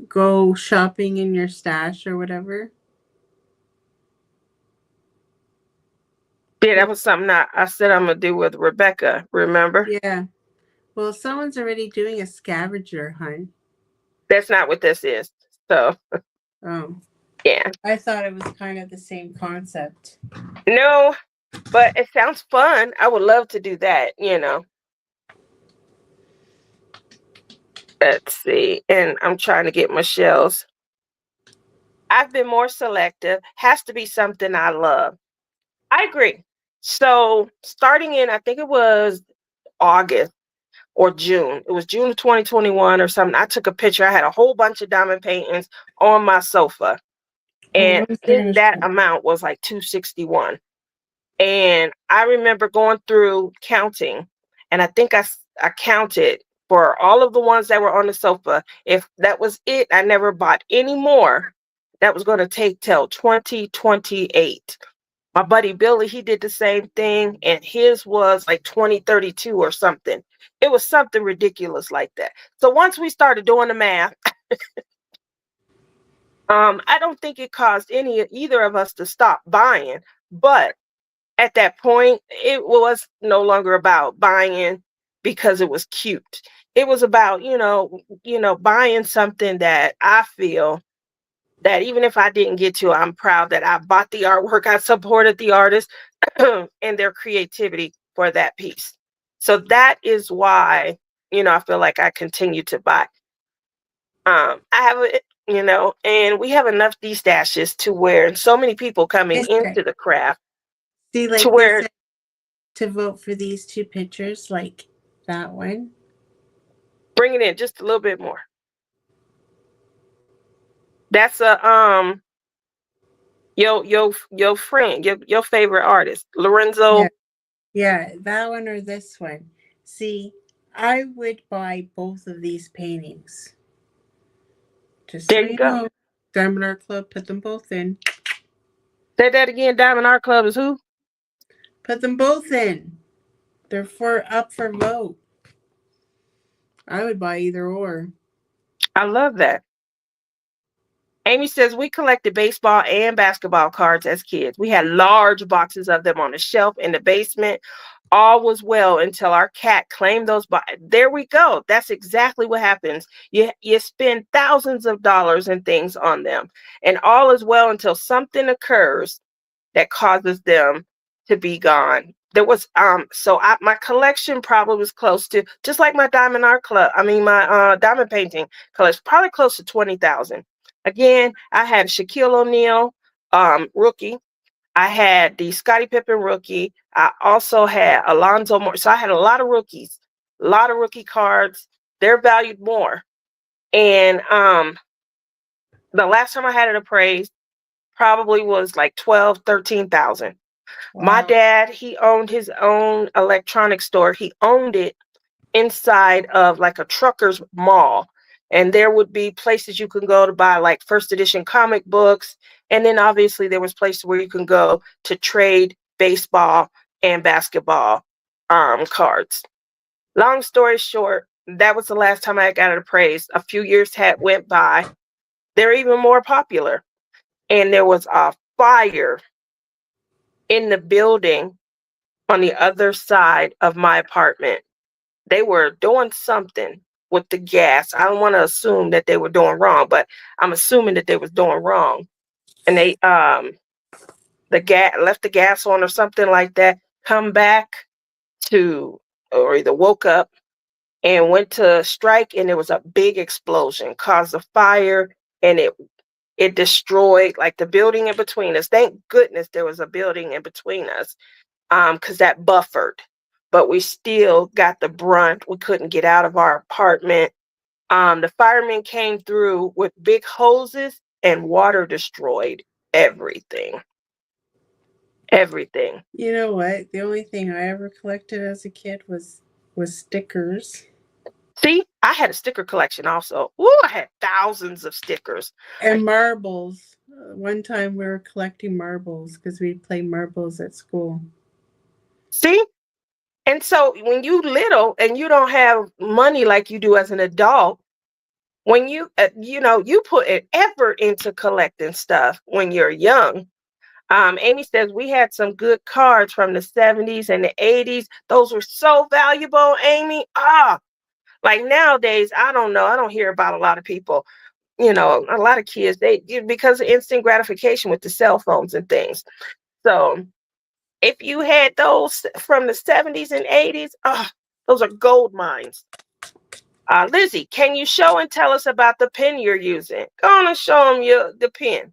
go shopping in your stash or whatever? yeah, Well, that was something I said I'm gonna do with Rebecca. Remember? yeah. Well, someone's already doing a scavenger hunt. That's not what this is. So Oh, yeah, I thought it was kind of the same concept. no, but it sounds fun. I would love to do that. Let's see. And I'm trying to get Michelle's. I've been more selective. Has to be something I love. I agree. So starting in, I think it was August or June. It was June of 2021 or something. I took a picture. I had a whole bunch of diamond paintings on my sofa. Oh, And what is they're then gonna that show? amount was like 261. And I remember going through counting, and I think I counted for all of the ones that were on the sofa. If that was it, I never bought any more. That was going to take till 2028. My buddy Billy, he did the same thing, and his was like 2032 or something. It was something ridiculous like that. So once we started doing the math, I don't think it caused either of us to stop buying, but at that point, it was no longer about buying because it was cute. It was about, buying something that I feel that even if I didn't get to, I'm proud that I bought the artwork, I supported the artist and their creativity for that piece. So that is why, I feel like I continue to buy. I have it, and we have enough these stashes to where so many people coming Yes, sir. into the craft See, to like they where said, to vote for these two pictures, like that one. bring it in just a little bit more. That's a your friend, your favorite artist, Yeah, Lorenzo. yeah, that one or this one. See, I would buy both of these paintings. Just so There you you go. know, Diamond Art Club, put them both in. Say that again. Diamond Art Club is who? Put them both in. They're for up for vote. I would buy either or. I love that. Amy says we collected baseball and basketball cards as kids. We had large boxes of them on the shelf in the basement. All was well until our cat claimed those. There we go. That's exactly what happens. You spend thousands of dollars and things on them, and all is well until something occurs that causes them to be gone. There was my collection probably was close to, just like my diamond art club. I mean my diamond painting collection, probably close to 20,000. Again, I had Shaquille O'Neal rookie. I had the Scottie Pippen rookie. I also had Alonzo Moore. So I had a lot of rookies, a lot of rookie cards. They're valued more. And the last time I had it appraised probably was like 12, 13,000. My Wow. dad, he owned his own electronics store. He owned it inside of like a trucker's mall. And there would be places you can go to buy like first edition comic books. And then obviously there was places where you can go to trade baseball and basketball cards. Long story short, that was the last time I got it appraised. A few years had went by. They're even more popular. And there was a fire in the building on the other side of my apartment. They were doing something with the gas. I don't want to assume that they were doing wrong, but I'm assuming that they was doing wrong. And they the gas left the gas on or something like that. Come back to or either woke up and went to strike, and there was a big explosion, caused a fire, and it destroyed like the building in between us. Thank goodness there was a building in between us, because that buffered. But we still got the brunt. We couldn't get out of our apartment. The firemen came through with big hoses, and water destroyed everything. Everything. You know what? The only thing I ever collected as a kid was stickers See, I had a sticker collection also. Ooh, I had thousands of stickers. and I, marbles. One time we were collecting marbles because we play marbles at school. see, and so when you little and you don't have money like you do as an adult, when you put an effort into collecting stuff when you're young. Amy says we had some good cards from the 70s and the 80s. Those were so valuable, Amy. Like nowadays, I don't know. I don't hear about a lot of people, a lot of kids, because of instant gratification with the cell phones and things. So if you had those from the 70s and 80s, those are gold mines. Lizzie, can you show and tell us about the pen you're using? Go on and show them the pen.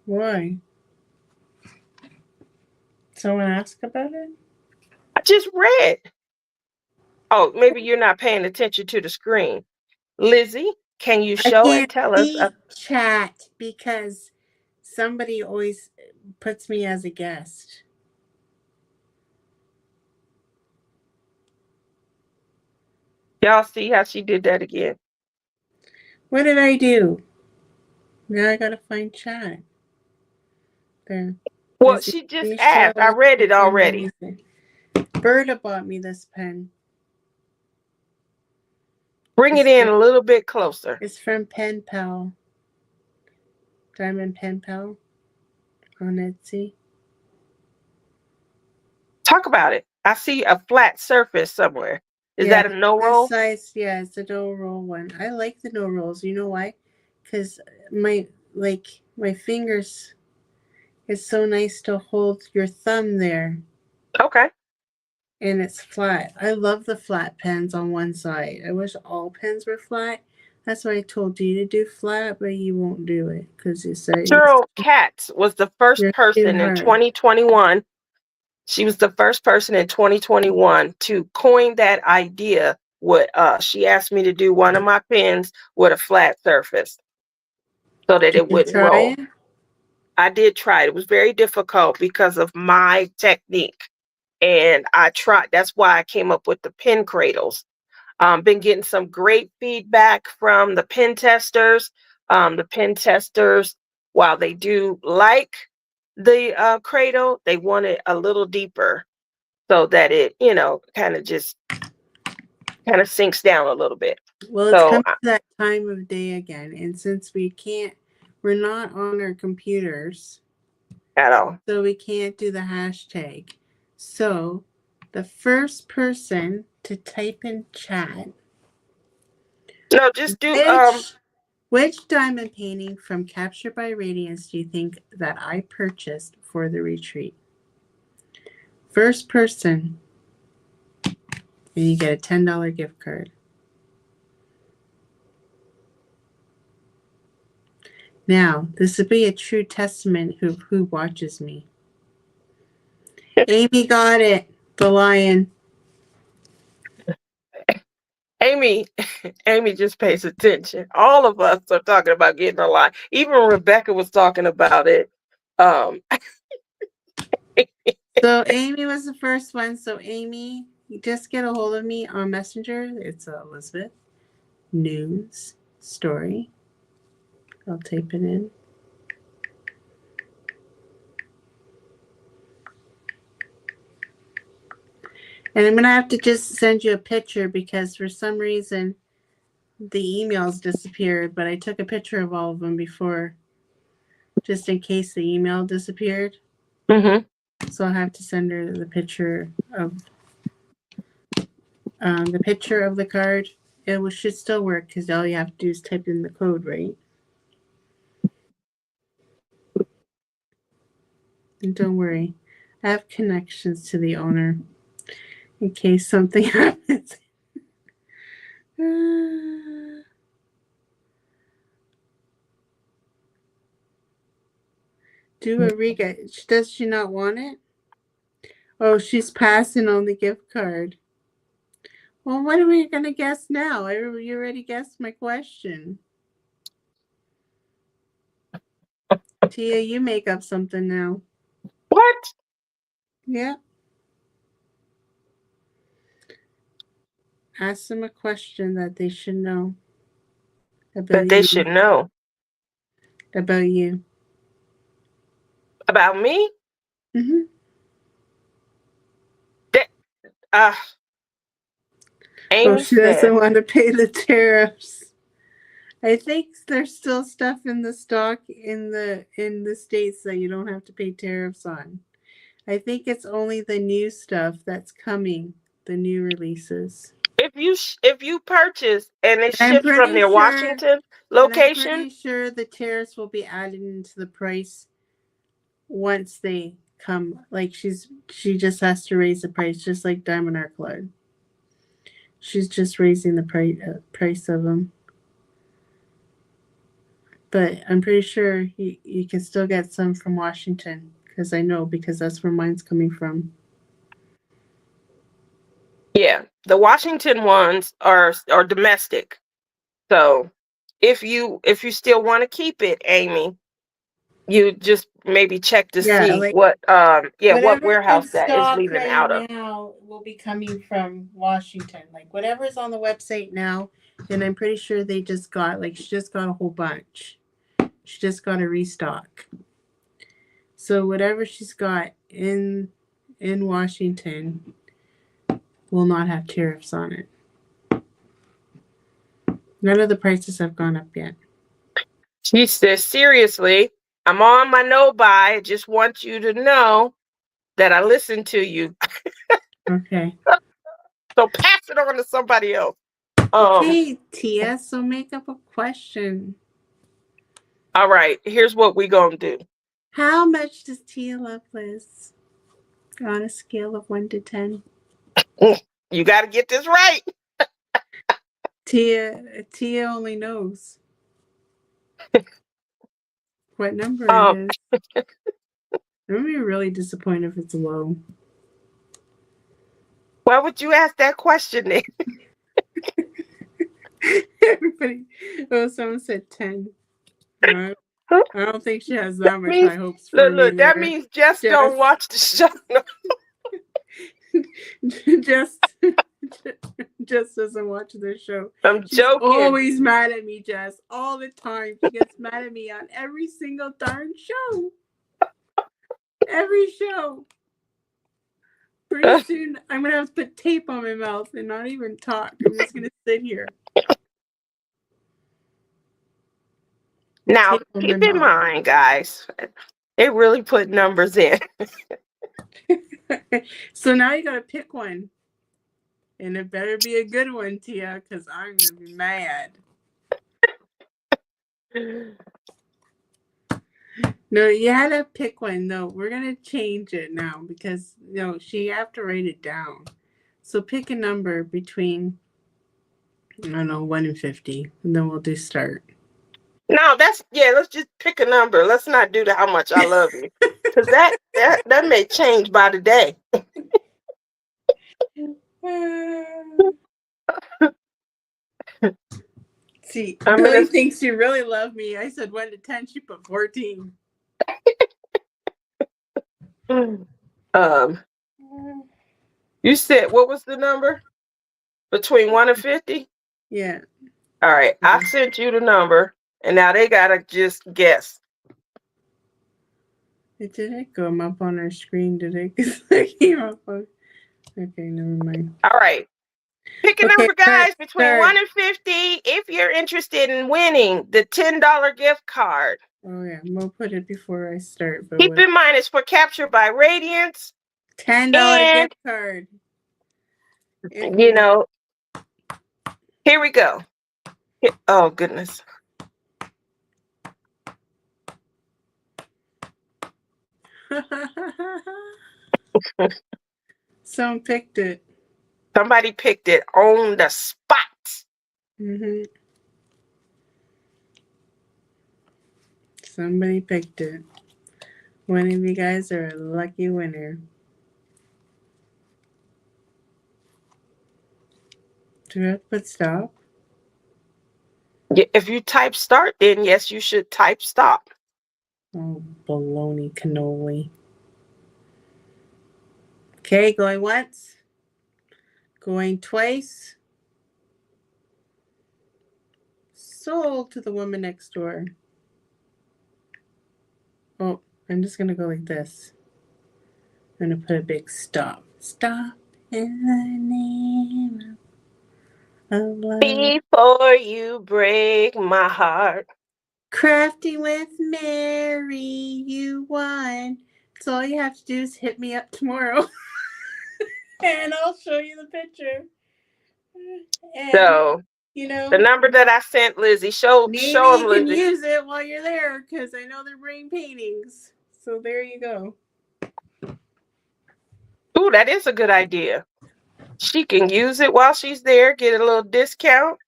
Why? Someone asked about it? I just read. Oh, maybe you're not paying attention to the screen. Lizzie, can you I show and can't tell us? see chat because somebody always puts me as a guest. Y'all see how she did that again? What did I do? Now I gotta find chat. There. Well, Lizzie, she just can you show asked. I us read the it pen you're already. using? Berta bought me this pen. Bring it It's in from, a little bit closer. it's from PalmPal. Diamond PalmPal on Etsy. Talk about it. I see a flat surface somewhere. Is Yeah, that a no this roll? size, yeah, it's a no roll one. I like the no rolls. You know why? Because my my fingers, it's so nice to hold your thumb there, Okay. and it's flat. I love the flat pens on one side. I wish all pens were flat. That's why I told you to do flat, but you won't do it because you said Cheryl Katz was the first you're too person in hard. 2021. She was the first person in 2021 to coin that idea. She asked me to do one of my pens with a flat surface so that Did it you wouldn't try roll. it? I did try it. It was very difficult because of my technique. And I tried. That's why I came up with the pen cradles. Been getting some great feedback from the pen testers. The pen testers, while they do like the cradle, they want it a little deeper so that it, kind of sinks down a little bit. Well, it's So coming to that time of day again, and since we're not on our computers, at all. so we can't do the hashtag. So, the first person to type in chat, No, just do which which diamond painting from Captured by Radiance do you think that I purchased for the retreat? First person, and you get a $10 gift card. Now, this would be a true testament who watches me. Amy got it. The lion. Amy. Amy just pays attention. All of us are talking about getting a line. Even Rebecca was talking about it. Um, So Amy was the first one. So Amy, you just get a hold of me on Messenger. It's Elizabeth News Story. I'll type it in. And I'm gonna have to just send you a picture because for some reason the emails disappeared, but I took a picture of all of them before, just in case the email disappeared. Mm-hmm. So I'll have to send her the picture of the card. Should still work because all you have to do is type in the code, right? And don't worry, I have connections to the owner in case something happens. Do a Riga. Does she not want it? Oh, she's passing on the gift card. Well, what are we going to guess now? You already guessed my question. Tia, you make up something now. What? Yeah. Ask them a question that they should know about That they you. should know About you. about me? Mm-hmm. That Oh, Amy she doesn't said, want to pay the tariffs. I think there's still stuff in the stock in the states that you don't have to pay tariffs on. I think it's only the new stuff that's coming, the new releases. if you purchase and it I'm ships from pretty their sure, Washington but I'm location, pretty sure the tariffs will be added into the price once they come. Like she just has to raise the price, just like Diamond Art Cloud. She's just raising the price of them. But I'm pretty sure you can still get some from Washington because I know because that's where mine's coming from. yeah, the Washington ones are domestic. So if you still want to keep it, Amy, you just maybe check to Yeah, see like what whatever's in warehouse that is stock leaving right out of. now will be coming from Washington. Like whatever's on the website now, and I'm pretty sure they just got she just got a whole bunch. She just got a restock. So whatever she's got in Washington will not have tariffs on it. None of the prices have gone up yet. She says, seriously, I'm on my no buy. I just want you to know that I listen to you. Okay. So pass it on to somebody else. Okay, Tia, so make up a question. All right, here's what we gonna do. How much does Tia love Liz on a scale of 1 to 10? You got to get this right. Tia only knows what number it Um, is. I'm gonna be really disappointed if it's low. why would you ask that question then? Everybody, oh, someone said 10. I don't think she has that much means high hopes for me look, that there. means just don't Just, watch the show. just, just doesn't watch the show. I'm She's joking. always mad at me, Jess, all the time. She gets mad at me on every single darn show. Every show. Pretty soon, I'm gonna have to put tape on my mouth and not even talk. I'm just gonna sit here. Now, Tape on my keep in mouth. mind, guys, they really put numbers in. So now you gotta pick one. And it better be a good one, Tia, because I'm gonna be mad. No, you had to pick one. No, we're gonna change it now because she have to write it down. So pick a number between I don't know 1 and 50, and then we'll do start. No, let's just pick a number. Let's not do the how much I love you. Because that may change by the day. See, I'm Billy gonna thinks you really love me. I said 1 to 10. She put 14. um you said what was the number? Between 1 and 50? Yeah. All right. I sent you the number and now they gotta just guess. It didn't come up on our screen, did it? Because it came up on. Okay, never mind. All right. Pick a Okay, number, guys, between start. 1 and 50 if you're interested in winning the $10 gift card. Oh yeah, we'll put it before I start. But Keep in mind, it's for Capture by Radiance. $10 And, gift card. If you know, here we go. Oh, goodness. Someone picked it. Somebody picked it on the spot. Somebody picked it. One of you guys are a lucky winner. Do we have to put stop? If you type start, then yes, you should type stop. Oh, baloney cannoli. Okay, going once. Going twice. Sold to the woman next door. Oh, I'm just going to go like this. I'm going to put a big stop. Stop in the name of love. Before you break my heart. Crafting with Mary, you won. So all you have to do is hit me up tomorrow. And I'll show you the picture. And, So, you know, the number that I sent Lizzie, show maybe them, you can Lizzie. use it while you're there because I know they're bringing paintings. So there you go. Ooh, that is a good idea. She can use it while she's there, get a little discount.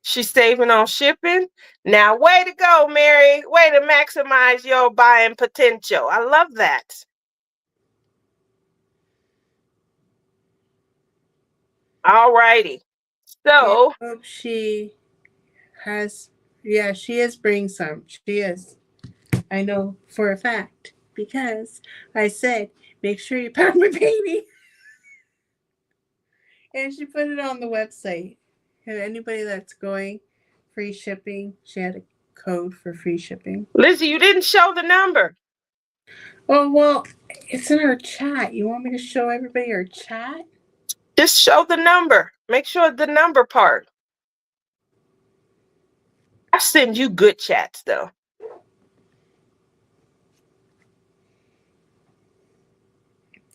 She's saving on shipping. Now, way to go, Mary. Way to maximize your buying potential. I love that. All righty. So, I hope she has, yeah, she is bringing some. She is. I know for a fact because I said, make sure you pack my painting. And she put it on the website. And anybody that's going, free shipping, she had a code for free shipping. Lizzie, you didn't show the number. Oh, well, it's in our chat. You want me to show everybody our chat? Just show the number. Make sure the number part. I send you good chats, though.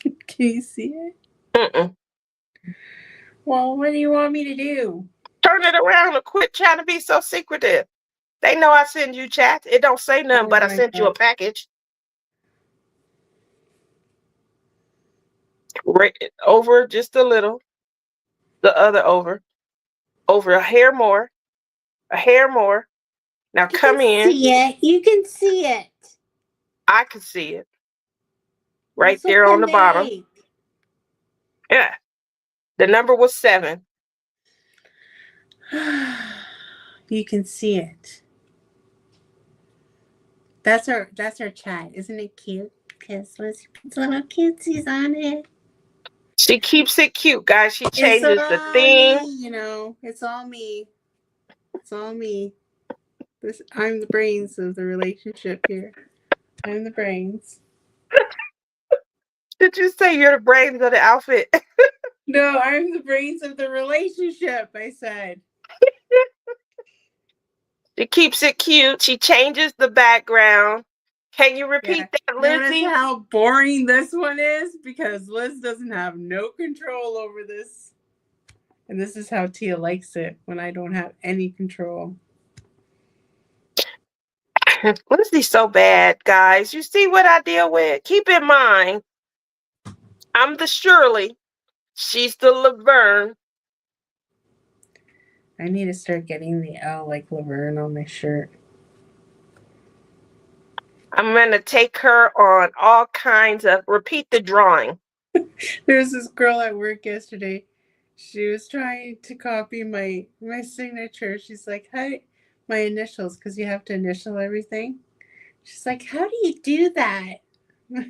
Can you see it? Mm-mm. Well, what do you want me to do? Turn it around and quit trying to be so secretive. They know I send you chats. It don't say nothing, but I sent you a package. Right over just a little. The other over. Over a hair more. A hair more. Now come in. See it. You can see it. I can see it. Right there on the bottom. Yeah. The number was 7. You can see it. That's our chat. Isn't it cute? Because Lizzie puts little cutesies on it. She keeps it cute, guys. She changes It's all the theme. me, you know. It's all me. It's all me. I'm the brains of the relationship here. I'm the brains. Did you say you're the brains of the outfit? No, I'm the brains of the relationship, I said. She keeps it cute. She changes the background. Can you repeat that, Lizzie? Notice how boring this one is? Because Liz doesn't have no control over this. And this is how Tia likes it, when I don't have any control. Lizzie's so bad, guys. You see what I deal with? Keep in mind, I'm the Shirley. She's the Laverne. I need to start getting the L like Laverne on my shirt. I'm going to take her on all kinds of, repeat the drawing. There's this girl at work yesterday. She was trying to copy my signature. She's like, "How my initials? Because you have to initial everything." She's like, "How do you do that?" I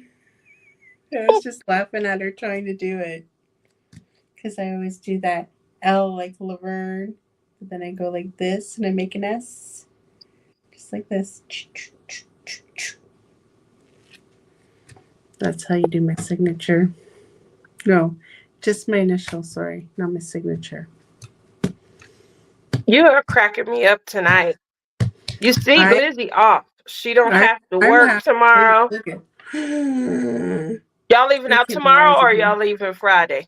was just laughing at her trying to do it because I always do that L like Laverne, but then I go like this and I make an S, just like this. That's how you do my signature. No, Just my initial, sorry, not my signature. You are cracking me up tonight. You see I, Lizzie off. She don't I, have to I'm work happy. tomorrow. Look at. Y'all leaving out Okay, tomorrow Eliza or here. y'all leaving Friday?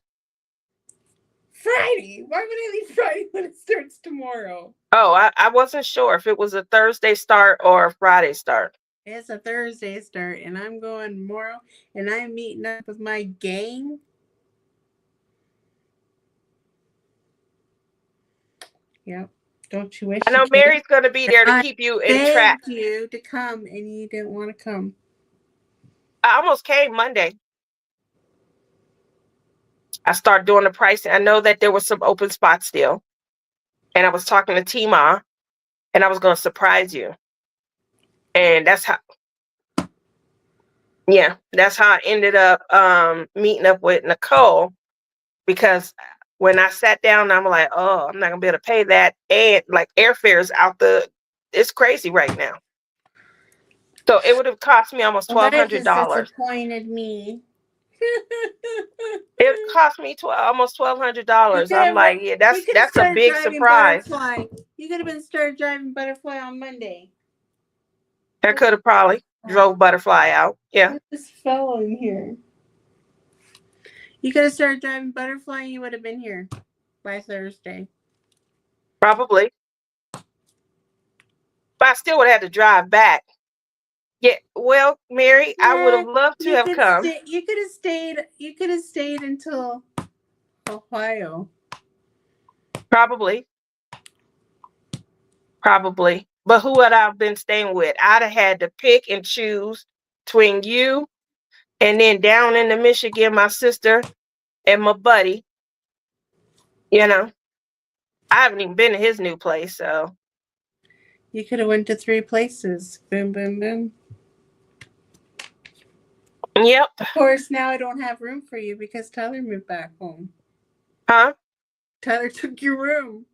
Friday. Why would I leave Friday when it starts tomorrow? Oh, I wasn't sure if it was a Thursday start or a Friday start. It's a Thursday start, and I'm going tomorrow, and I'm meeting up with my gang. Yep. Don't you wish I you know could? Mary's going to be there to I keep you in track. begged you to come, and you didn't want to come. I almost came Monday. I started doing the pricing. I know that there was some open spots still. And I was talking to Tima, and I was going to surprise you. And that's how I ended up meeting up with Nicole, because when I sat down, I'm like, oh, I'm not gonna be able to pay that, and like airfare's it's crazy right now. So it would have cost me almost Well, that just $1,200. disappointed me. It cost me almost You $1,200. could I'm have like, yeah, you could have that's a started big driving surprise. Butterfly. You could have been started driving Butterfly on Monday. I could have probably drove Butterfly out. Yeah, This fell in here. You could have started driving Butterfly, and you would have been here by Thursday. probably. But I still would have had to drive back. Yeah, well, Mary, I would have loved to have come. You could have stayed. You could have stayed until Ohio. Probably. But who would I have been staying with? I'd have had to pick and choose between you and then down in the Michigan, my sister and my buddy. You know, I haven't even been to his new place, so. You could have went to 3 places. Boom, boom, boom. Yep. Of course, now I don't have room for you because Tyler moved back home. Huh? Tyler took your room.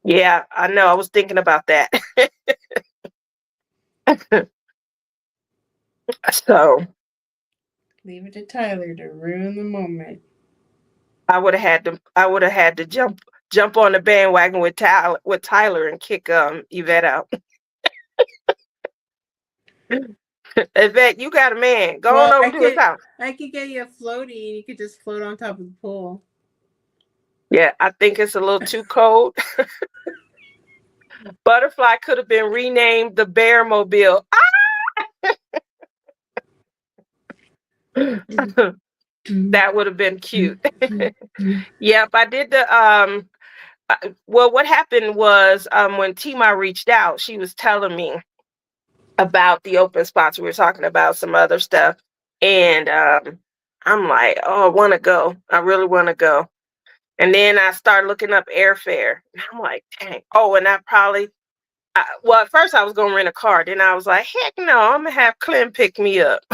Yeah, I know. I was thinking about that. So. Leave it to Tyler to ruin the moment. I would have had to jump on the bandwagon with Tyler and kick Yvette out. Yvette, you got a man. Go on over to his house. I could get you a floaty and you could just float on top of the pool. Yeah, I think it's a little too cold. Butterfly could have been renamed the Bear Mobile. That would have been cute. Yep, I did the well, what happened was when Tima reached out, she was telling me about the open spots. We were talking about some other stuff. And I'm like, oh, I want to go. I really want to go. And then I started looking up airfare. And I'm like, dang. Oh, and well, at first I was going to rent a car. Then I was like, heck no, I'm going to have Clem pick me up.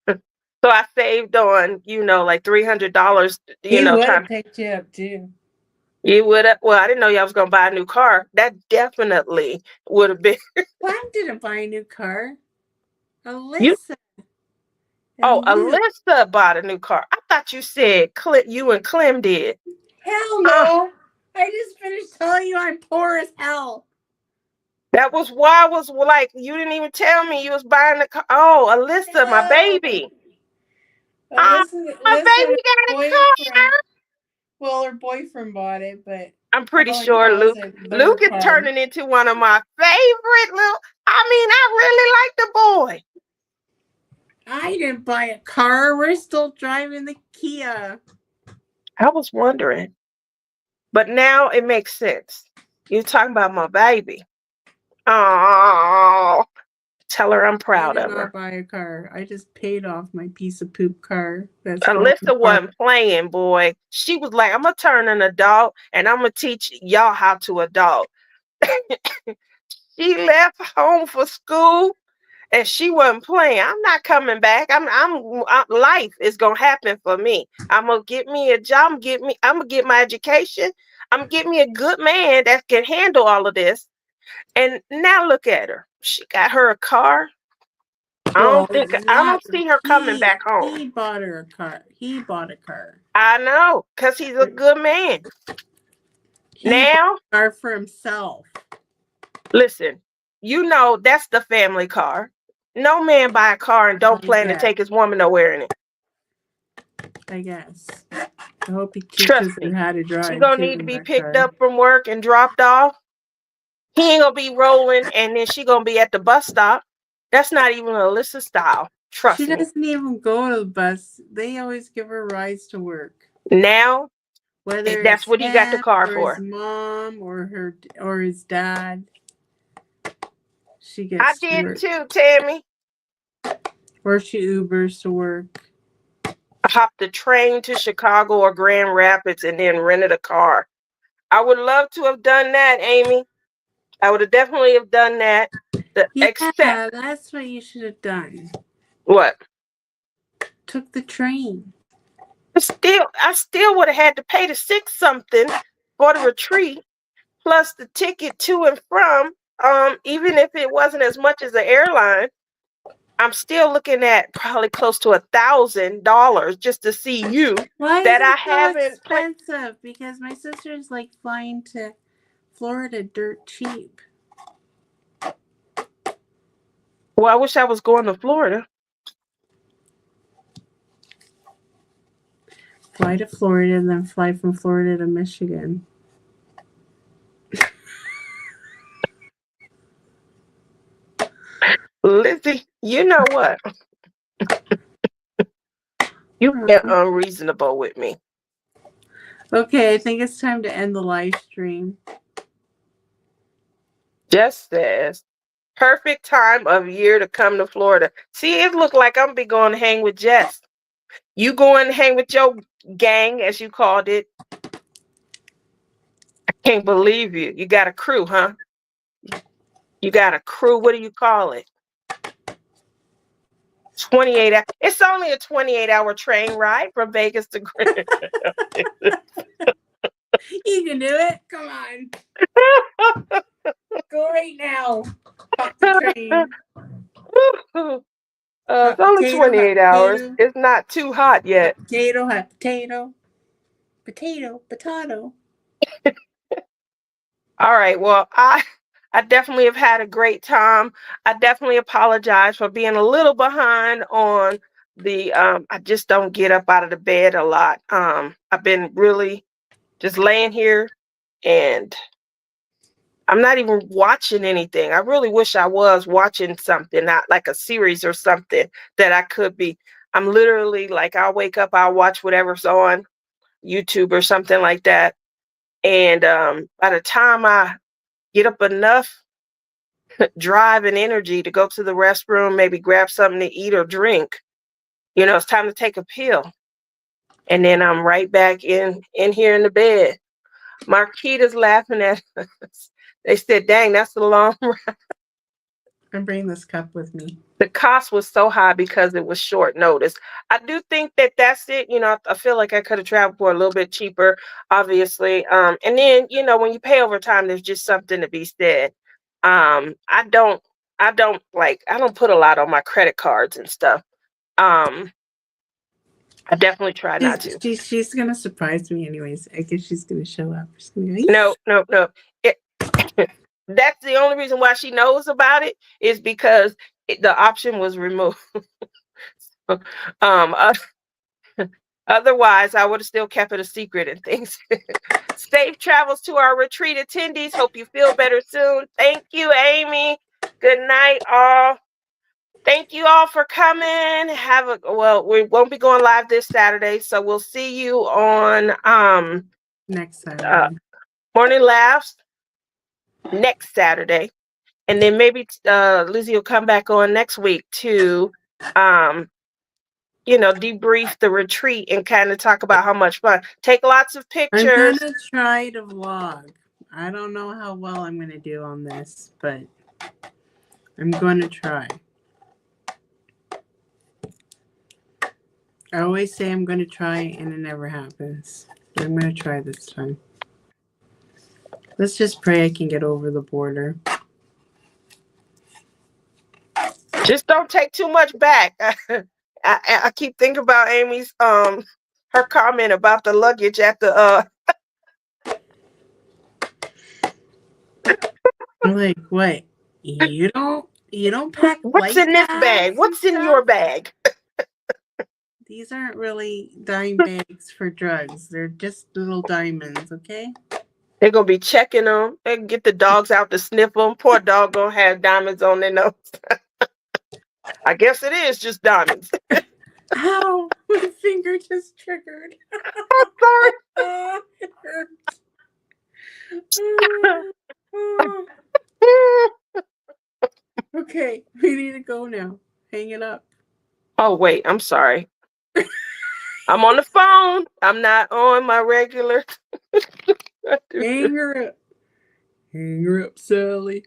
So I saved on, like $300, He would trying. have picked you up too. You would have, well, I didn't know y'all was going to buy a new car. That definitely would have been. Clem didn't buy a new car. You Alyssa. Oh, Luke. Alyssa bought a new car. I thought you said you and Clem did. Hell no. I just finished telling you I'm poor as hell. That was why I was like, you didn't even tell me you was buying the car. Oh, Alyssa, my baby. Alyssa My baby got a car. Well, her boyfriend bought it, but I'm pretty sure Luke is turning into one of my favorite little. I really like the boy. I didn't buy a car. We're still driving the Kia. I was wondering, but now it makes sense. You're talking about my baby. Oh, tell her I'm proud of her. I did not buy a car. I just paid off my piece of poop car. Alyssa wasn't playing, boy. She was like, I'm going to turn an adult and I'm going to teach y'all how to adult. She left home for school and she wasn't playing. I'm not coming back. Life is going to happen for me. I'm going to get me a job. I'm going to get my education. I'm going to get me a good man that can handle all of this. And now look at her. She got her a car. Well, I don't see her coming back home. He bought her a car. He bought a car. I know, because he's a good man. He Now, bought a car for himself. listen, you know that's the family car. No man buy a car and don't plan to take his woman nowhere in it. I guess. I hope he Trust teaches me, her how to drive. she's gonna need to be picked up from work and dropped off. He ain't gonna be rolling, and then she gonna be at the bus stop. That's not even Alyssa style. Trust me. She doesn't even go to the bus. They always give her rides to work. Now, whether that's what he got the car for. His mom or his dad. She gets. I did too, Tammy. Or she Ubers to work. I hopped the train to Chicago or Grand Rapids and then rented a car. I would love to have done that, Amy. I would have definitely have done that. Yeah, that's what you should have done. What? Took the train. I still would have had to pay the $6-something for the retreat, plus the ticket to and from. Even if it wasn't as much as the airline, I'm still looking at probably close to $1,000 just to see you. Why that is it I haven't expensive? Because my sister's like flying to Florida dirt cheap. Well, I wish I was going to Florida. Fly to Florida and then fly from Florida to Michigan. Lizzie, you know what? You get unreasonable with me. Okay, I think it's time to end the live stream. Jess says, perfect time of year to come to Florida. See, it looked like I'm be going to hang with Jess. You going to hang with your gang, as you called it. I can't believe you. You got a crew, huh? You got a crew. What do you call it? 28 hours. It's only a 28-hour train ride from Vegas to Grand. You can do it. Come on. Go right now. Hop the train. It's only 28 hours. It's not too hot yet. Potato. All right. Well, I definitely have had a great time. I definitely apologize for being a little behind on the I just don't get up out of the bed a lot. I've been really just laying here and I'm not even watching anything. I really wish I was watching something, not like a series or something that I could be. I'm literally like, I'll wake up, I'll watch whatever's on YouTube or something like that. And by the time I get up enough drive and energy to go to the restroom, maybe grab something to eat or drink, it's time to take a pill. And then I'm right back in here in the bed. Marquita's laughing at us. They said, dang, that's a long ride. I'm bringing this cup with me. The cost was so high because it was short notice. I do think that that's it. I feel like I could have traveled for a little bit cheaper, obviously. And then, when you pay overtime, there's just something to be said. I don't put a lot on my credit cards and stuff. I definitly try not to. She's gonna surprise me anyways. I guess she's gonna show up. No. That's the only reason why she knows about it is because the option was removed. Otherwise, I would have still kept it a secret and things. Safe travels to our retreat attendees. Hope you feel better soon. Thank you, Amy. Good night, all. Thank you all for coming. We won't be going live this Saturday, so we'll see you on next Saturday. Morning Laughs next Saturday. And then maybe Lizzie will come back on next week to debrief the retreat and kind of talk about how much fun. Take lots of pictures. I'm gonna try to vlog. I don't know how well I'm gonna do on this, but I'm gonna try. I always say I'm gonna try and it never happens. But I'm gonna try this time. Let's just pray I can get over the border. Just don't take too much back. I keep thinking about Amy's her comment about the luggage at the I'm like, what? You don't pack what's light in this bag? bags and What's in your stuff? bag? These aren't really dime bags for drugs. They're just little diamonds, okay? They're gonna be checking them. They can get the dogs out to sniff them. Poor dog gonna have diamonds on their nose. I guess it is just diamonds. Ow! My finger just triggered. Sorry. It hurts. Oh, oh. Okay, we need to go now. Hang it up. Oh wait, I'm sorry. I'm on the phone. I'm not on my regular. Hang her up. Hang her up, Sally.